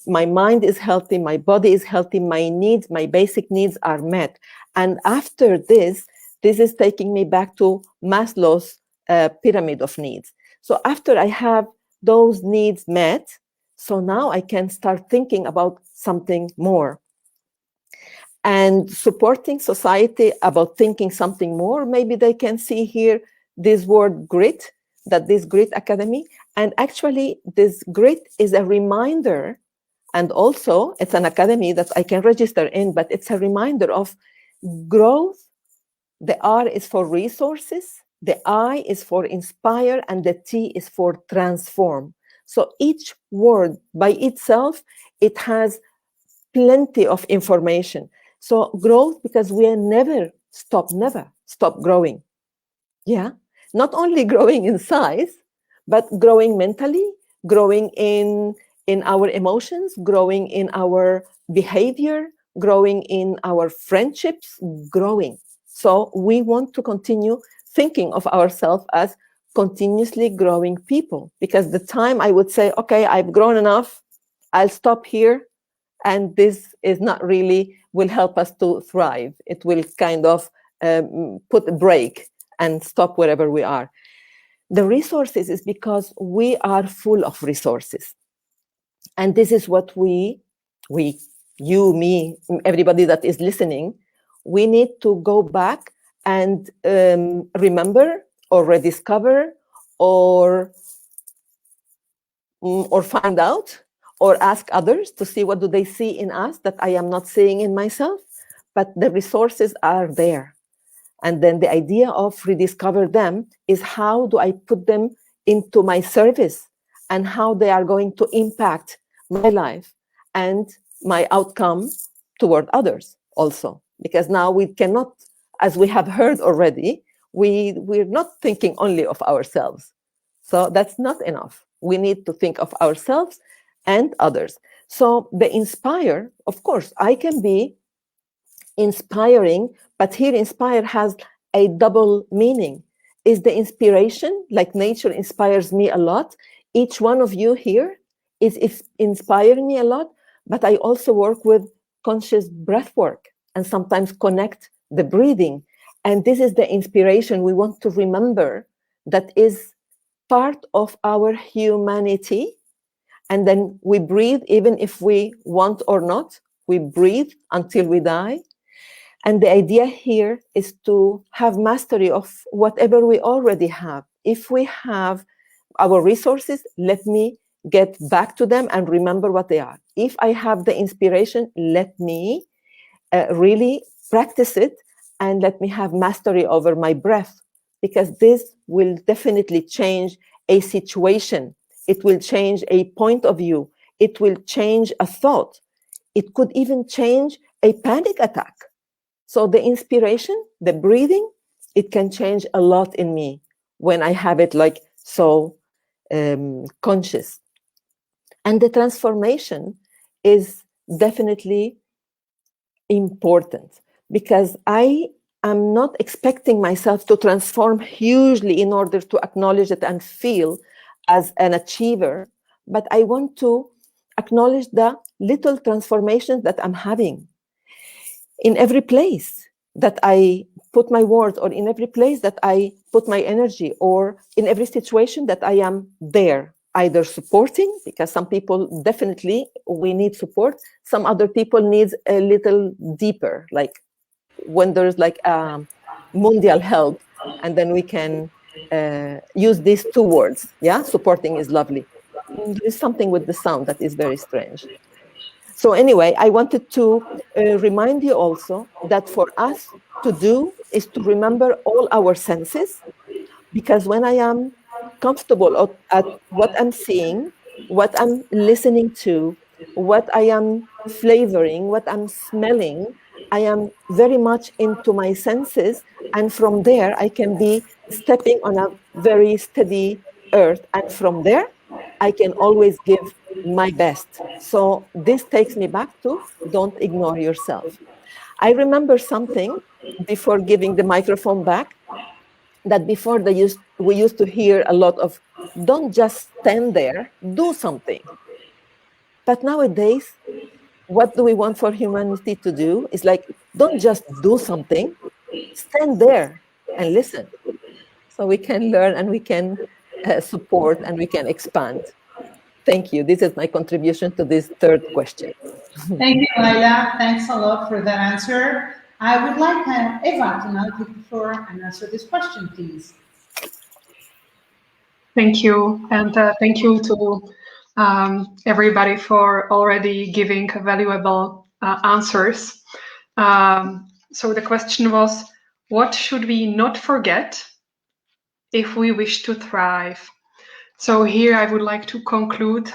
My mind is healthy, my body is healthy, my needs, my basic needs are met. And after this is taking me back to Maslow's pyramid of needs. So after I have those needs met, so now I can start thinking about something more. And supporting society about thinking something more, maybe they can see here this word grit, that this Grit Academy. And actually, this grit is a reminder, and also it's an academy that I can register in, but it's a reminder of growth. The R is for resources, the I is for inspire, and the T is for transform. So each word by itself, it has plenty of information. So growth, because we never stop growing. Yeah, not only growing in size, but growing mentally, growing in our emotions, growing in our behavior, growing in our friendships, growing. So we want to continue thinking of ourselves as continuously growing people, because the time I would say, okay, I've grown enough, I'll stop here, and this is not really will help us to thrive. It will kind of put a break and stop wherever we are. The resources is because we are full of resources. And this is what we, you, me, everybody that is listening, we need to go back and remember or rediscover or find out or ask others to see what do they see in us that I am not seeing in myself. But the resources are there. And then the idea of rediscover them is how do I put them into my service and how they are going to impact my life and my outcome toward others also. Because now we cannot, as we have heard already, we're not thinking only of ourselves. So that's not enough. We need to think of ourselves and others. So the inspire, of course, I can be inspiring, but here inspire has a double meaning. Is the inspiration, like nature inspires me a lot. Each one of you here is inspiring me a lot, but I also work with conscious breath work and sometimes connect the breathing. And this is the inspiration we want to remember that is part of our humanity. And then we breathe, even if we want or not, we breathe until we die. And the idea here is to have mastery of whatever we already have. If we have our resources, let me get back to them and remember what they are. If I have the inspiration, let me really practice it and let me have mastery over my breath, because this will definitely change a situation. It will change a point of view. It will change a thought. It could even change a panic attack. So the inspiration, the breathing, it can change a lot in me when I have it like so conscious. And the transformation is definitely important, because I I'm not expecting myself to transform hugely in order to acknowledge it and feel as an achiever, but I want to acknowledge the little transformations that I'm having in every place that I put my words, or in every place that I put my energy, or in every situation that I am there, either supporting, because some people definitely, we need support. Some other people needs a little deeper, like when there's like mundial help, and then we can use these two words. Yeah, supporting is lovely. There is something with the sound that is very strange. So anyway, I wanted to remind you also that for us to do is to remember all our senses, because when I am comfortable at what I'm seeing, what I'm listening to, what I am flavoring, what I'm smelling, I am very much into my senses. And from there, I can be stepping on a very steady earth. And from there, I can always give my best. So this takes me back to don't ignore yourself. I remember something before giving the microphone back, that before we used to hear a lot of, don't just stand there, do something. But nowadays, what do we want for humanity to do? Is like, don't just do something, stand there and listen. So we can learn and we can support and we can expand. Thank you. This is my contribution to this third question. Thank you, Layla. Thanks a lot for that answer. I would like Eva to now take the floor and answer this question, please. Thank you, and thank you to everybody for already giving valuable answers. So the question was, what should we not forget if we wish to thrive? So here I would like to conclude,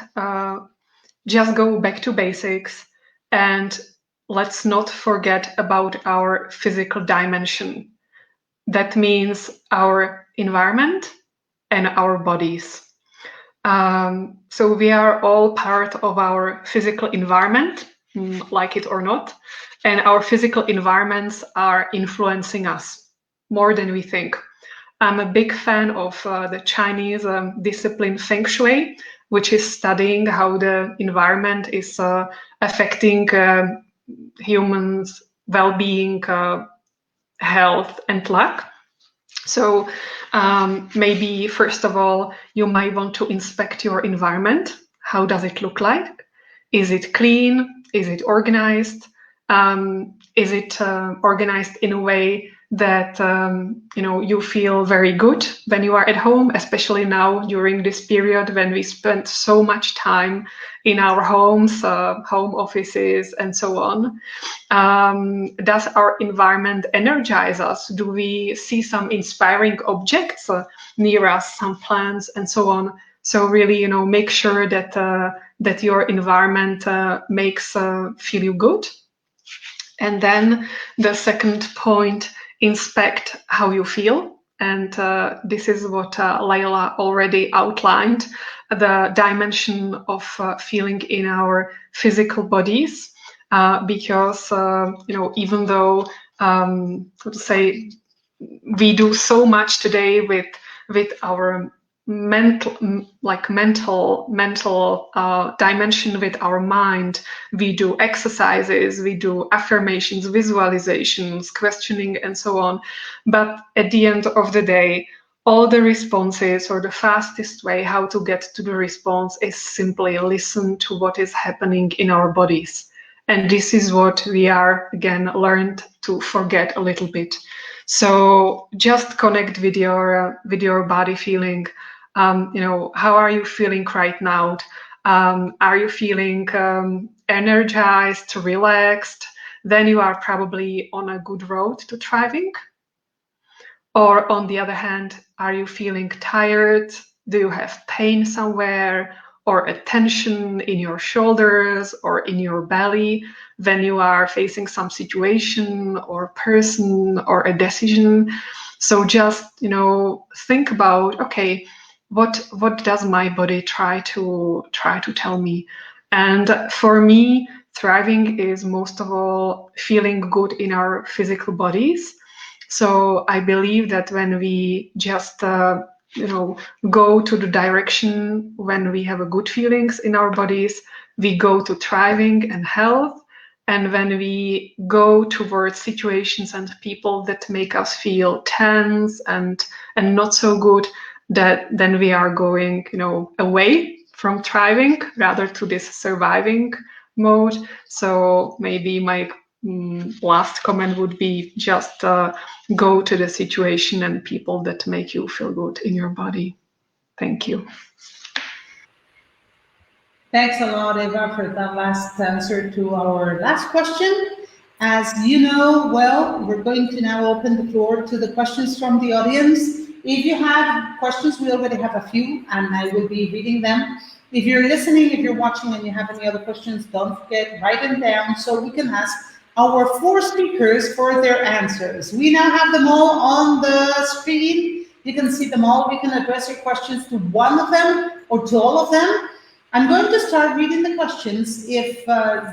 just go back to basics, and let's not forget about our physical dimension. That means our environment and our bodies. So we are all part of our physical environment, like it or not, and our physical environments are influencing us more than we think. I'm a big fan of the Chinese discipline Feng Shui, which is studying how the environment is affecting humans' well-being, health, and luck. So maybe first of all, you might want to inspect your environment. How does it look like? Is it clean? Is it organized? Is it organized in a way that you feel very good when you are at home, especially now during this period when we spend so much time in our homes, home offices, and so on? Does our environment energize us? Do we see some inspiring objects near us, some plants, and so on? So really, make sure that your environment makes feel you good. And then the second point, inspect how you feel. And this is what Layla already outlined, the dimension of feeling in our physical bodies. Because even though we do so much today with our mental dimension, with our mind, we do exercises, we do affirmations, visualizations, questioning, and so on. But at the end of the day, all the responses, or the fastest way how to get to the response, is simply listen to what is happening in our bodies. And this is what we are, again, learned to forget a little bit. So just connect with your body feeling. How are you feeling right now? Are you feeling energized, relaxed? Then you are probably on a good road to thriving. Or on the other hand, are you feeling tired? Do you have pain somewhere, or a tension in your shoulders or in your belly when you are facing some situation or person or a decision? So just think about, okay, what does my body try to tell me? And for me, thriving is most of all feeling good in our physical bodies. So I believe that when we just go to the direction when we have a good feelings in our bodies, we go to thriving and health. And when we go towards situations and people that make us feel tense and not so good, that then we are going, away from thriving rather to this surviving mode. So maybe my last comment would be just go to the situation and people that make you feel good in your body. Thank you. Thanks a lot, Eva, for that last answer to our last question. As you know, well, we're going to now open the floor to the questions from the audience. If you have questions, we already have a few, and I will be reading them. If you're listening, if you're watching, and you have any other questions, don't forget, write them down so we can ask our 4 speakers for their answers. We now have them all on the screen. You can see them all. We can address your questions to one of them or to all of them. I'm going to start reading the questions. If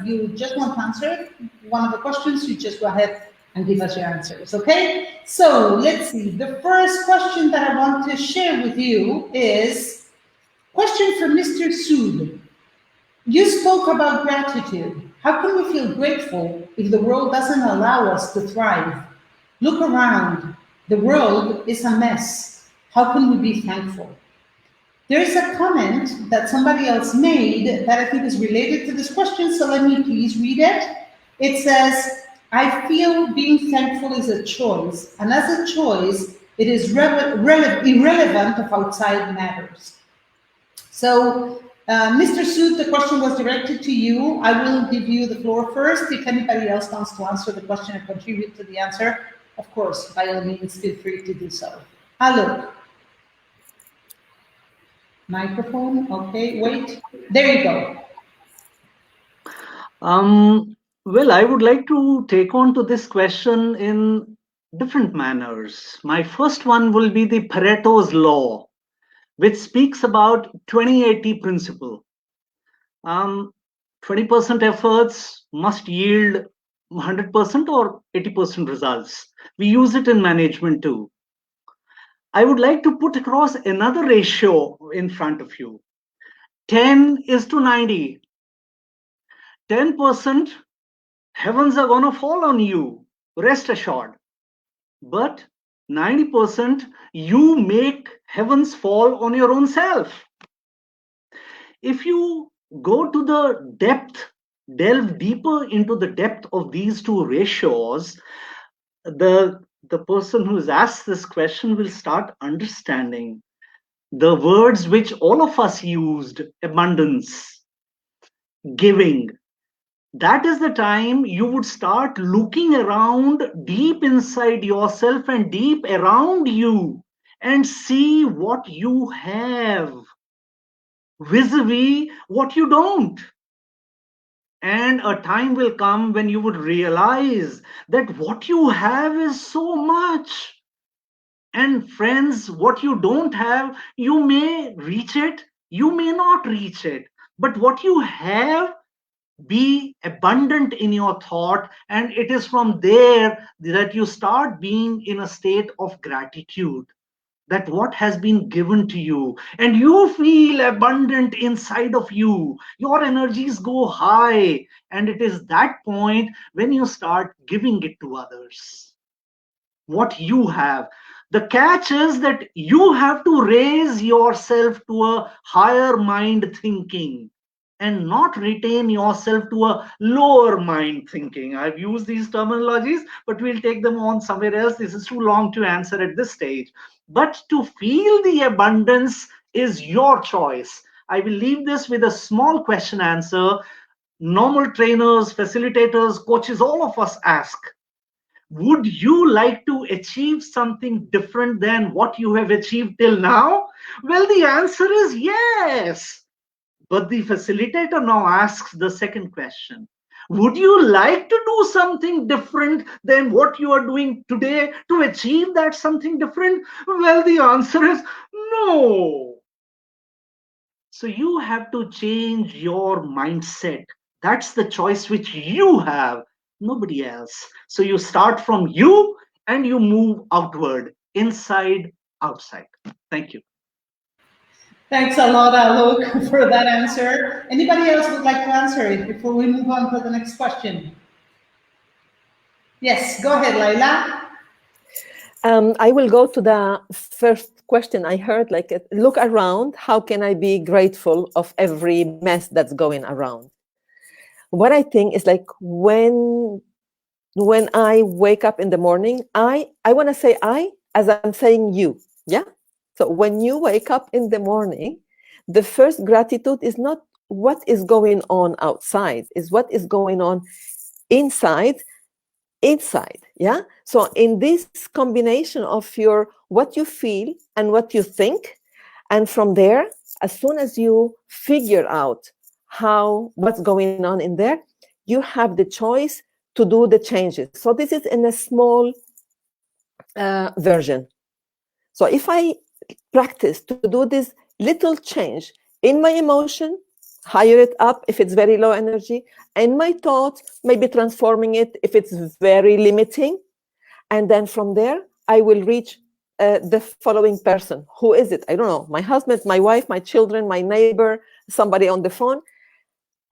you just want to answer one of the questions, you just go ahead and give us your answers, okay? So let's see. The first question that I want to share with you is question from Mr. Sood. You spoke about gratitude. How can we feel grateful if the world doesn't allow us to thrive? Look around. The world is a mess. How can we be thankful? There is a comment that somebody else made that I think is related to this question, so let me please read it. It says, I feel being thankful is a choice, and as a choice, it is irrelevant of outside matters. So, Mr. Sood, the question was directed to you. I will give you the floor first. If anybody else wants to answer the question and contribute to the answer, of course, by all means, feel free to do so. Aalok. Microphone, okay, wait, there you go. Well, I would like to take on to this question in different manners. My first one will be the Pareto's law, which speaks about 20-80 principle. 20% efforts must yield 100% or 80% results. We use it in management too. I would like to put across another ratio in front of you. 10:90. 10%, heavens are gonna fall on you, rest assured. But 90%, you make heavens fall on your own self. If you go to the depth, delve deeper into the depth of these two ratios, the person who's asked this question will start understanding the words which all of us used: abundance, giving. That is the time you would start looking around deep inside yourself and deep around you and see what you have vis-a-vis what you don't. And a time will come when you would realize that what you have is so much. And friends, what you don't have, you may reach it, you may not reach it. But what you have, be abundant in your thought, and it is from there that you start being in a state of gratitude that what has been given to you, and you feel abundant inside of you, your energies go high, and it is that point when you start giving it to others what you have. The catch is that you have to raise yourself to a higher mind thinking and not retain yourself to a lower mind thinking. I've used these terminologies, but we'll take them on somewhere else. This is too long to answer at this stage. But to feel the abundance is your choice. I will leave this with a small question answer. Normal trainers, facilitators, coaches, all of us ask, would you like to achieve something different than what you have achieved till now? Well, the answer is yes. But the facilitator now asks the second question. Would you like to do something different than what you are doing today to achieve that something different? Well, the answer is no. So you have to change your mindset. That's the choice which you have, nobody else. So you start from you and you move outward, inside, outside. Thank you. Thanks a lot, Aalok, for that answer. Anybody else would like to answer it before we move on to the next question? Yes, go ahead, Layla. I will go to the first question I heard, like, look around, how can I be grateful of every mess that's going around? What I think is like when I wake up in the morning, I want to say I as I'm saying you, yeah? So when you wake up in the morning, the first gratitude is not what is going on outside, is what is going on inside, yeah? So in this combination of your what you feel and what you think, and from there, as soon as you figure out what's going on in there, you have the choice to do the changes. So this is in a small version. So if I practice to do this little change in my emotion, higher it up if it's very low energy, and my thought, maybe transforming it if it's very limiting, and then from there I will reach the following person. Who is it? I don't know. My husband, my wife, my children, my neighbor, somebody on the phone.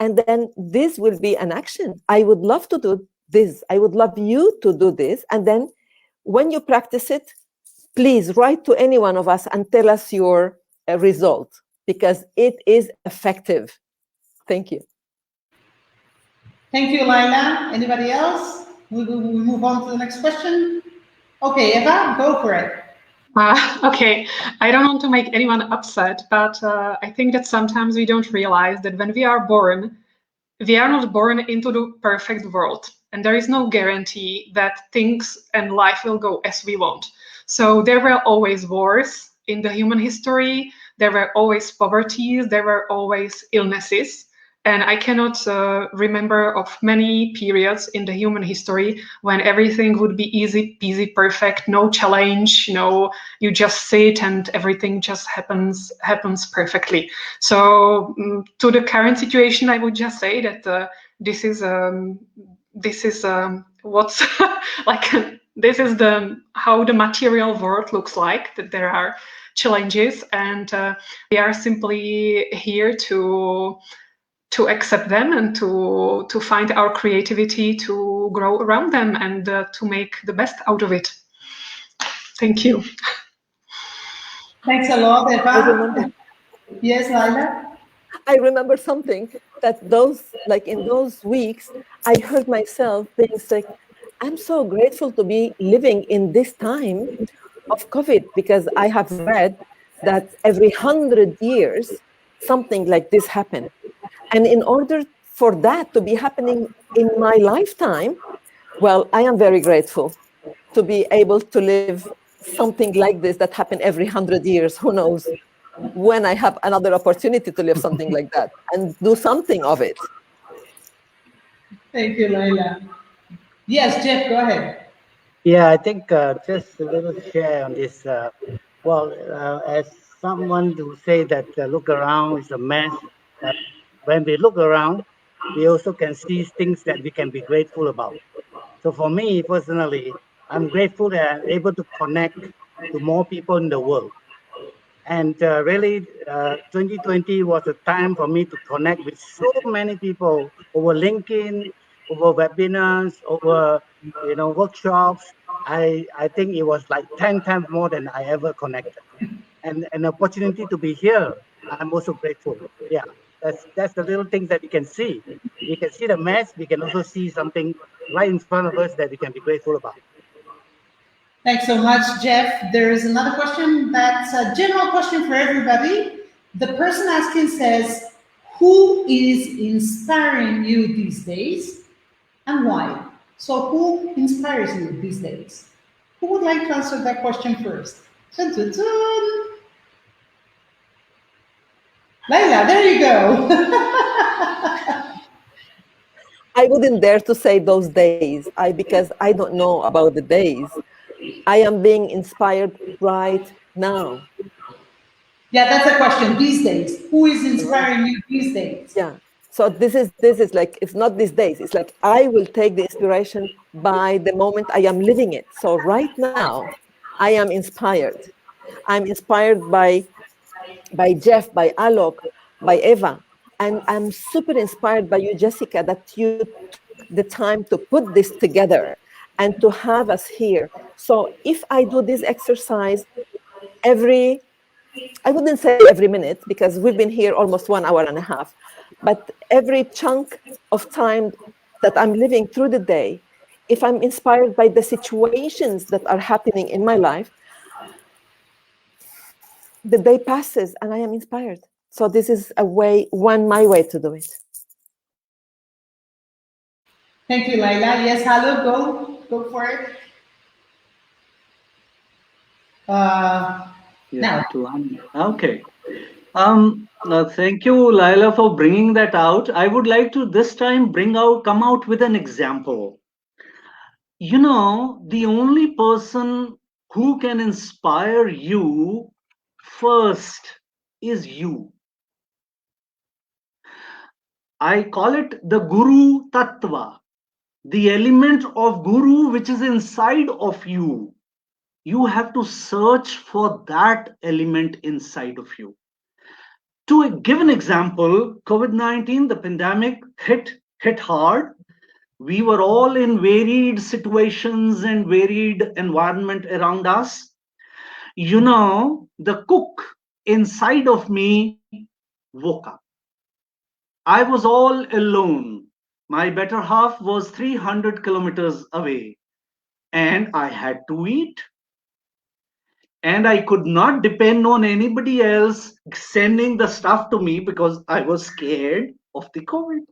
And then this will be an action. I would love to do this. I would love you to do this. And then when you practice it, please write to any one of us and tell us your result, because it is effective. Thank you. Thank you, Layla. Anybody else? We move on to the next question. Okay, Eva, go for it. Okay, I don't want to make anyone upset, but I think that sometimes we don't realize that when we are born, we are not born into the perfect world, and there is no guarantee that things and life will go as we want. So there were always wars in the human history, there were always poverties, there were always illnesses. And I cannot remember of many periods in the human history when everything would be easy peasy, perfect, no challenge, you just sit and everything just happens perfectly. So to the current situation, I would just say that this is what's like. This is how the material world looks like. That there are challenges, and we are simply here to accept them and to find our creativity to grow around them and to make the best out of it. Thank you. Thanks a lot, Eva. I remember. Yes, Layla? I remember something that in those weeks, I heard myself being sick. I'm so grateful to be living in this time of COVID, because I have read that every 100 years, something like this happened. And in order for that to be happening in my lifetime, well, I am very grateful to be able to live something like this that happened every 100 years. Who knows when I have another opportunity to live something like that and do something of it. Thank you, Layla. Yes, Jeff, go ahead. Yeah, I think just a little share on this. As someone who say that look around is a mess, but when we look around, we also can see things that we can be grateful about. So for me personally, I'm grateful that I'm able to connect to more people in the world. And really, 2020 was a time for me to connect with so many people over LinkedIn, over webinars, over workshops. I think it was like 10 times more than I ever connected. And an opportunity to be here, I'm also grateful. Yeah, that's the little things that we can see. We can see the mess. We can also see something right in front of us that we can be grateful about. Thanks so much, Jeff. There is another question that's a general question for everybody. The person asking says, who is inspiring you these days and why? So who inspires you these days? Who would like to answer that question first? Dun, dun, dun. Layla, there you go. I wouldn't dare to say those days, because I don't know about the days. I am being inspired right now. Yeah, that's a question. These days, who is inspiring you these days? Yeah. So this is like, it's not these days. It's like I will take the inspiration by the moment I am living it. So right now, I am inspired. I'm inspired by Jeff, by Aalok, by Eva. And I'm super inspired by you, Jessica, that you took the time to put this together and to have us here. So if I do this exercise I wouldn't say every minute, because we've been here almost 1 hour and a half, but every chunk of time that I'm living through the day, if I'm inspired by the situations that are happening in my life, the day passes and I am inspired. So this is my way to do it. Thank you, Layla. Yes, hello, go for it. Now. Okay. Thank you, Layla, for bringing that out. I would like to this time come out with an example. You know, the only person who can inspire you first is you. I call it the Guru Tattva, the element of Guru which is inside of you. You have to search for that element inside of you. To give an example, COVID-19, the pandemic hit hard. We were all in varied situations and varied environment around us. You know, the cook inside of me woke up. I was all alone. My better half was 300 kilometers away, and I had to eat. And I could not depend on anybody else sending the stuff to me because I was scared of the COVID.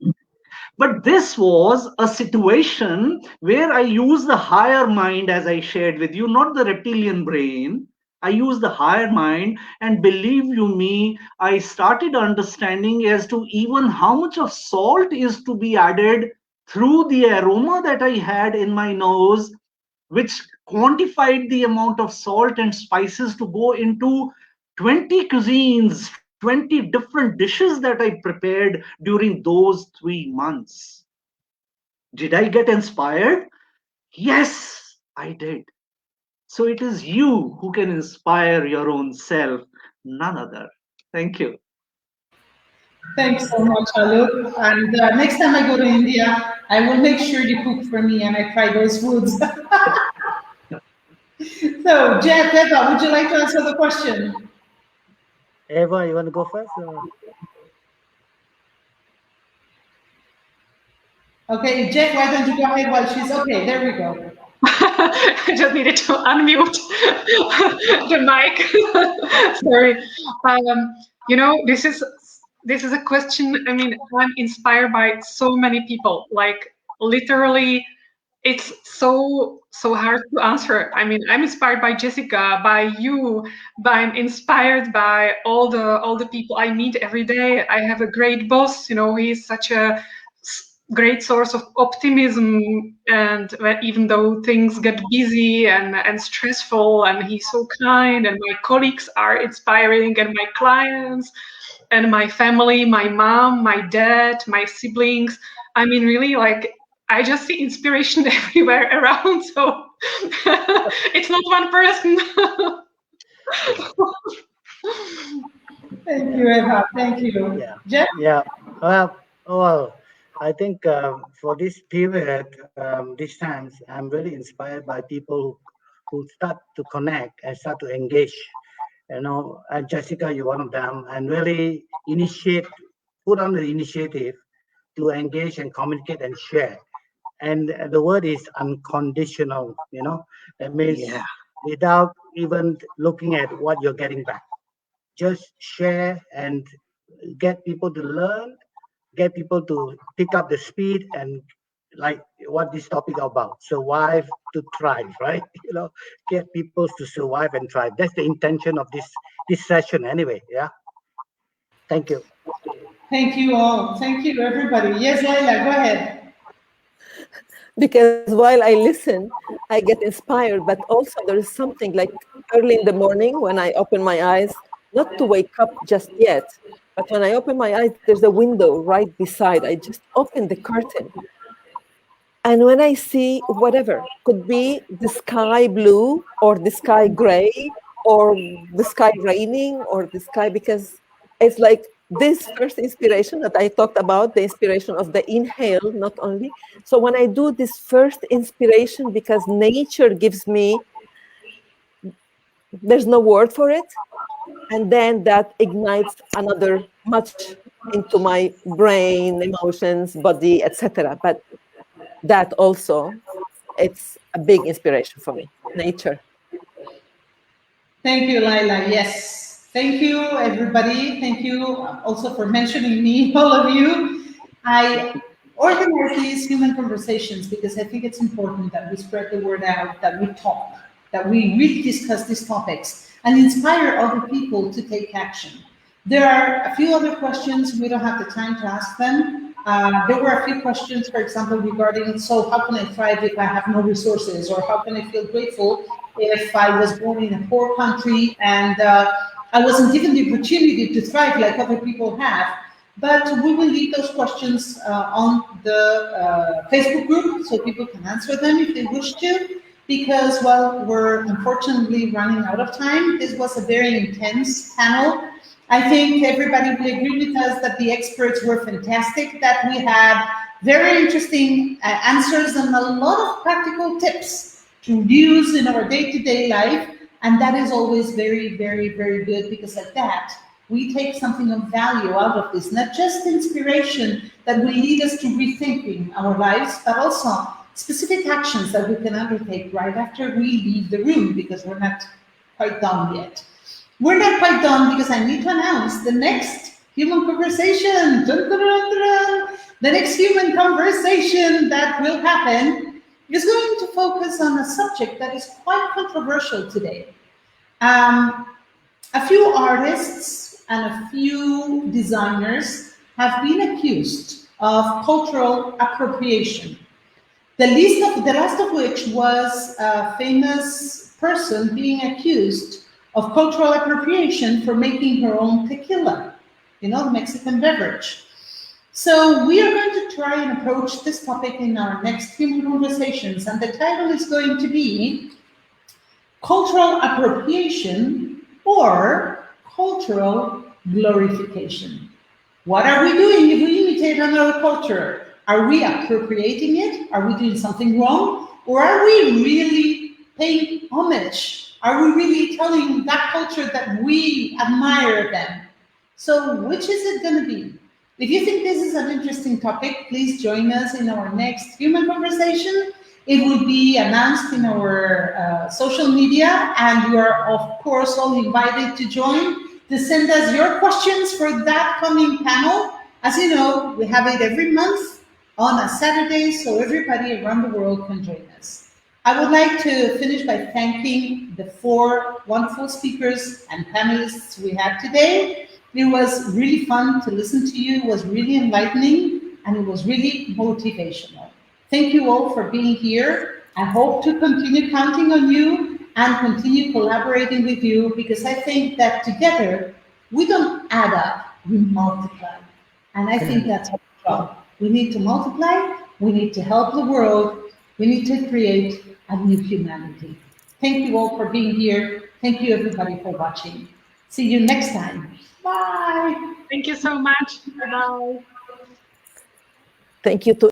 But this was a situation where I used the higher mind, as I shared with you, not the reptilian brain. I used the higher mind, and believe you me, I started understanding as to even how much of salt is to be added through the aroma that I had in my nose, which quantified the amount of salt and spices to go into 20 cuisines, 20 different dishes that I prepared during those 3 months. Did I get inspired? Yes, I did. So it is you who can inspire your own self, none other. Thank you. Thanks so much, Aalok. And next time I go to India, I will make sure you cook for me and I try those foods. So, Jeff, Eva, would you like to answer the question? Eva, you want to go first? Okay, Jeff, why don't you go ahead while she's okay? There we go. I just needed to unmute the mic. Sorry. You know, this is a question. I mean, I'm inspired by so many people. Like literally, it's so hard to answer. I mean, I'm inspired by Jessica, by you, I'm inspired by all the people I meet every day. I have a great boss. You know, he's such a great source of optimism, and even though things get busy and stressful, and he's so kind, and my colleagues are inspiring, and my clients and my family, my mom, my dad, my siblings. I mean, really, like, I just see inspiration everywhere around. So it's not one person. Thank you, Eva. Thank you. Yeah. Jeff? Yeah. Well, I think for this period, these times, I'm really inspired by people who start to connect and start to engage. You know, and Jessica, you're one of them, and really put on the initiative to engage and communicate and share. And the word is unconditional. You know, that means without even looking at what you're getting back, just share and get people to learn, get people to pick up the speed, and like what this topic about, survive to thrive, right? You know, get people to survive and thrive. That's the intention of this session anyway. Yeah. Thank you. Thank you all. Thank you, everybody. Yes, Layla, go ahead. Because while I listen, I get inspired, but also there is something like early in the morning when I open my eyes, not to wake up just yet, But when I open my eyes, there's a window right beside. I just open the curtain. And when I see whatever, could be the sky blue or the sky gray or the sky raining or the sky, because it's like this first inspiration that I talked about, the inspiration of the inhale, not only. So when I do this first inspiration, because nature gives me, there's no word for it, and then that ignites another much into my brain, emotions, body, etc. But that also, it's a big inspiration for me, nature. Thank you, Layla. Yes. Thank you, everybody. Thank you also for mentioning me, all of you. I organize these human conversations because I think it's important that we spread the word out, that we talk, that we really discuss these topics and inspire other people to take action. There are a few other questions. We don't have the time to ask them. There were a few questions, for example, regarding, so how can I thrive if I have no resources? Or how can I feel grateful if I was born in a poor country and I wasn't given the opportunity to thrive like other people have? But we will leave those questions on the Facebook group so people can answer them if they wish to, because, well, we're unfortunately running out of time. This was a very intense panel. I think everybody will agree with us that the experts were fantastic, that we had very interesting answers and a lot of practical tips to use in our day-to-day life. And that is always very, very, very good, because like that, we take something of value out of this, not just inspiration that will lead us to rethinking our lives, but also specific actions that we can undertake right after we leave the room, because we're not quite done yet. We're not quite done because I need to announce the next human conversation. Dun, dun, dun, dun. The next human conversation that will happen is going to focus on a subject that is quite controversial today. A few artists and a few designers have been accused of cultural appropriation. The last of which was a famous person being accused of cultural appropriation for making her own tequila, you know, the Mexican beverage. So we are going to try and approach this topic in our next human conversations, and the title is going to be Cultural Appropriation or Cultural Glorification. What are we doing if we imitate another culture? Are we appropriating it? Are we doing something wrong? Or are we really paying homage? Are we really telling that culture that we admire them? So which is it going to be? If you think this is an interesting topic, please join us in our next human conversation. It will be announced in our social media, and you are, of course, all invited to join, to send us your questions for that coming panel. As you know, we have it every month on a Saturday, so everybody around the world can join us. I would like to finish by thanking the 4 wonderful speakers and panelists we had today. It was really fun to listen to you, it was really enlightening, and it was really motivational. Thank you all for being here. I hope to continue counting on you and continue collaborating with you, because I think that together we don't add up, we multiply. And I think that's our job. We need to multiply, we need to help the world, we need to create a new humanity. Thank you all for being here. Thank you everybody for watching. See you next time. Bye. Thank you so much. Bye. Thank you to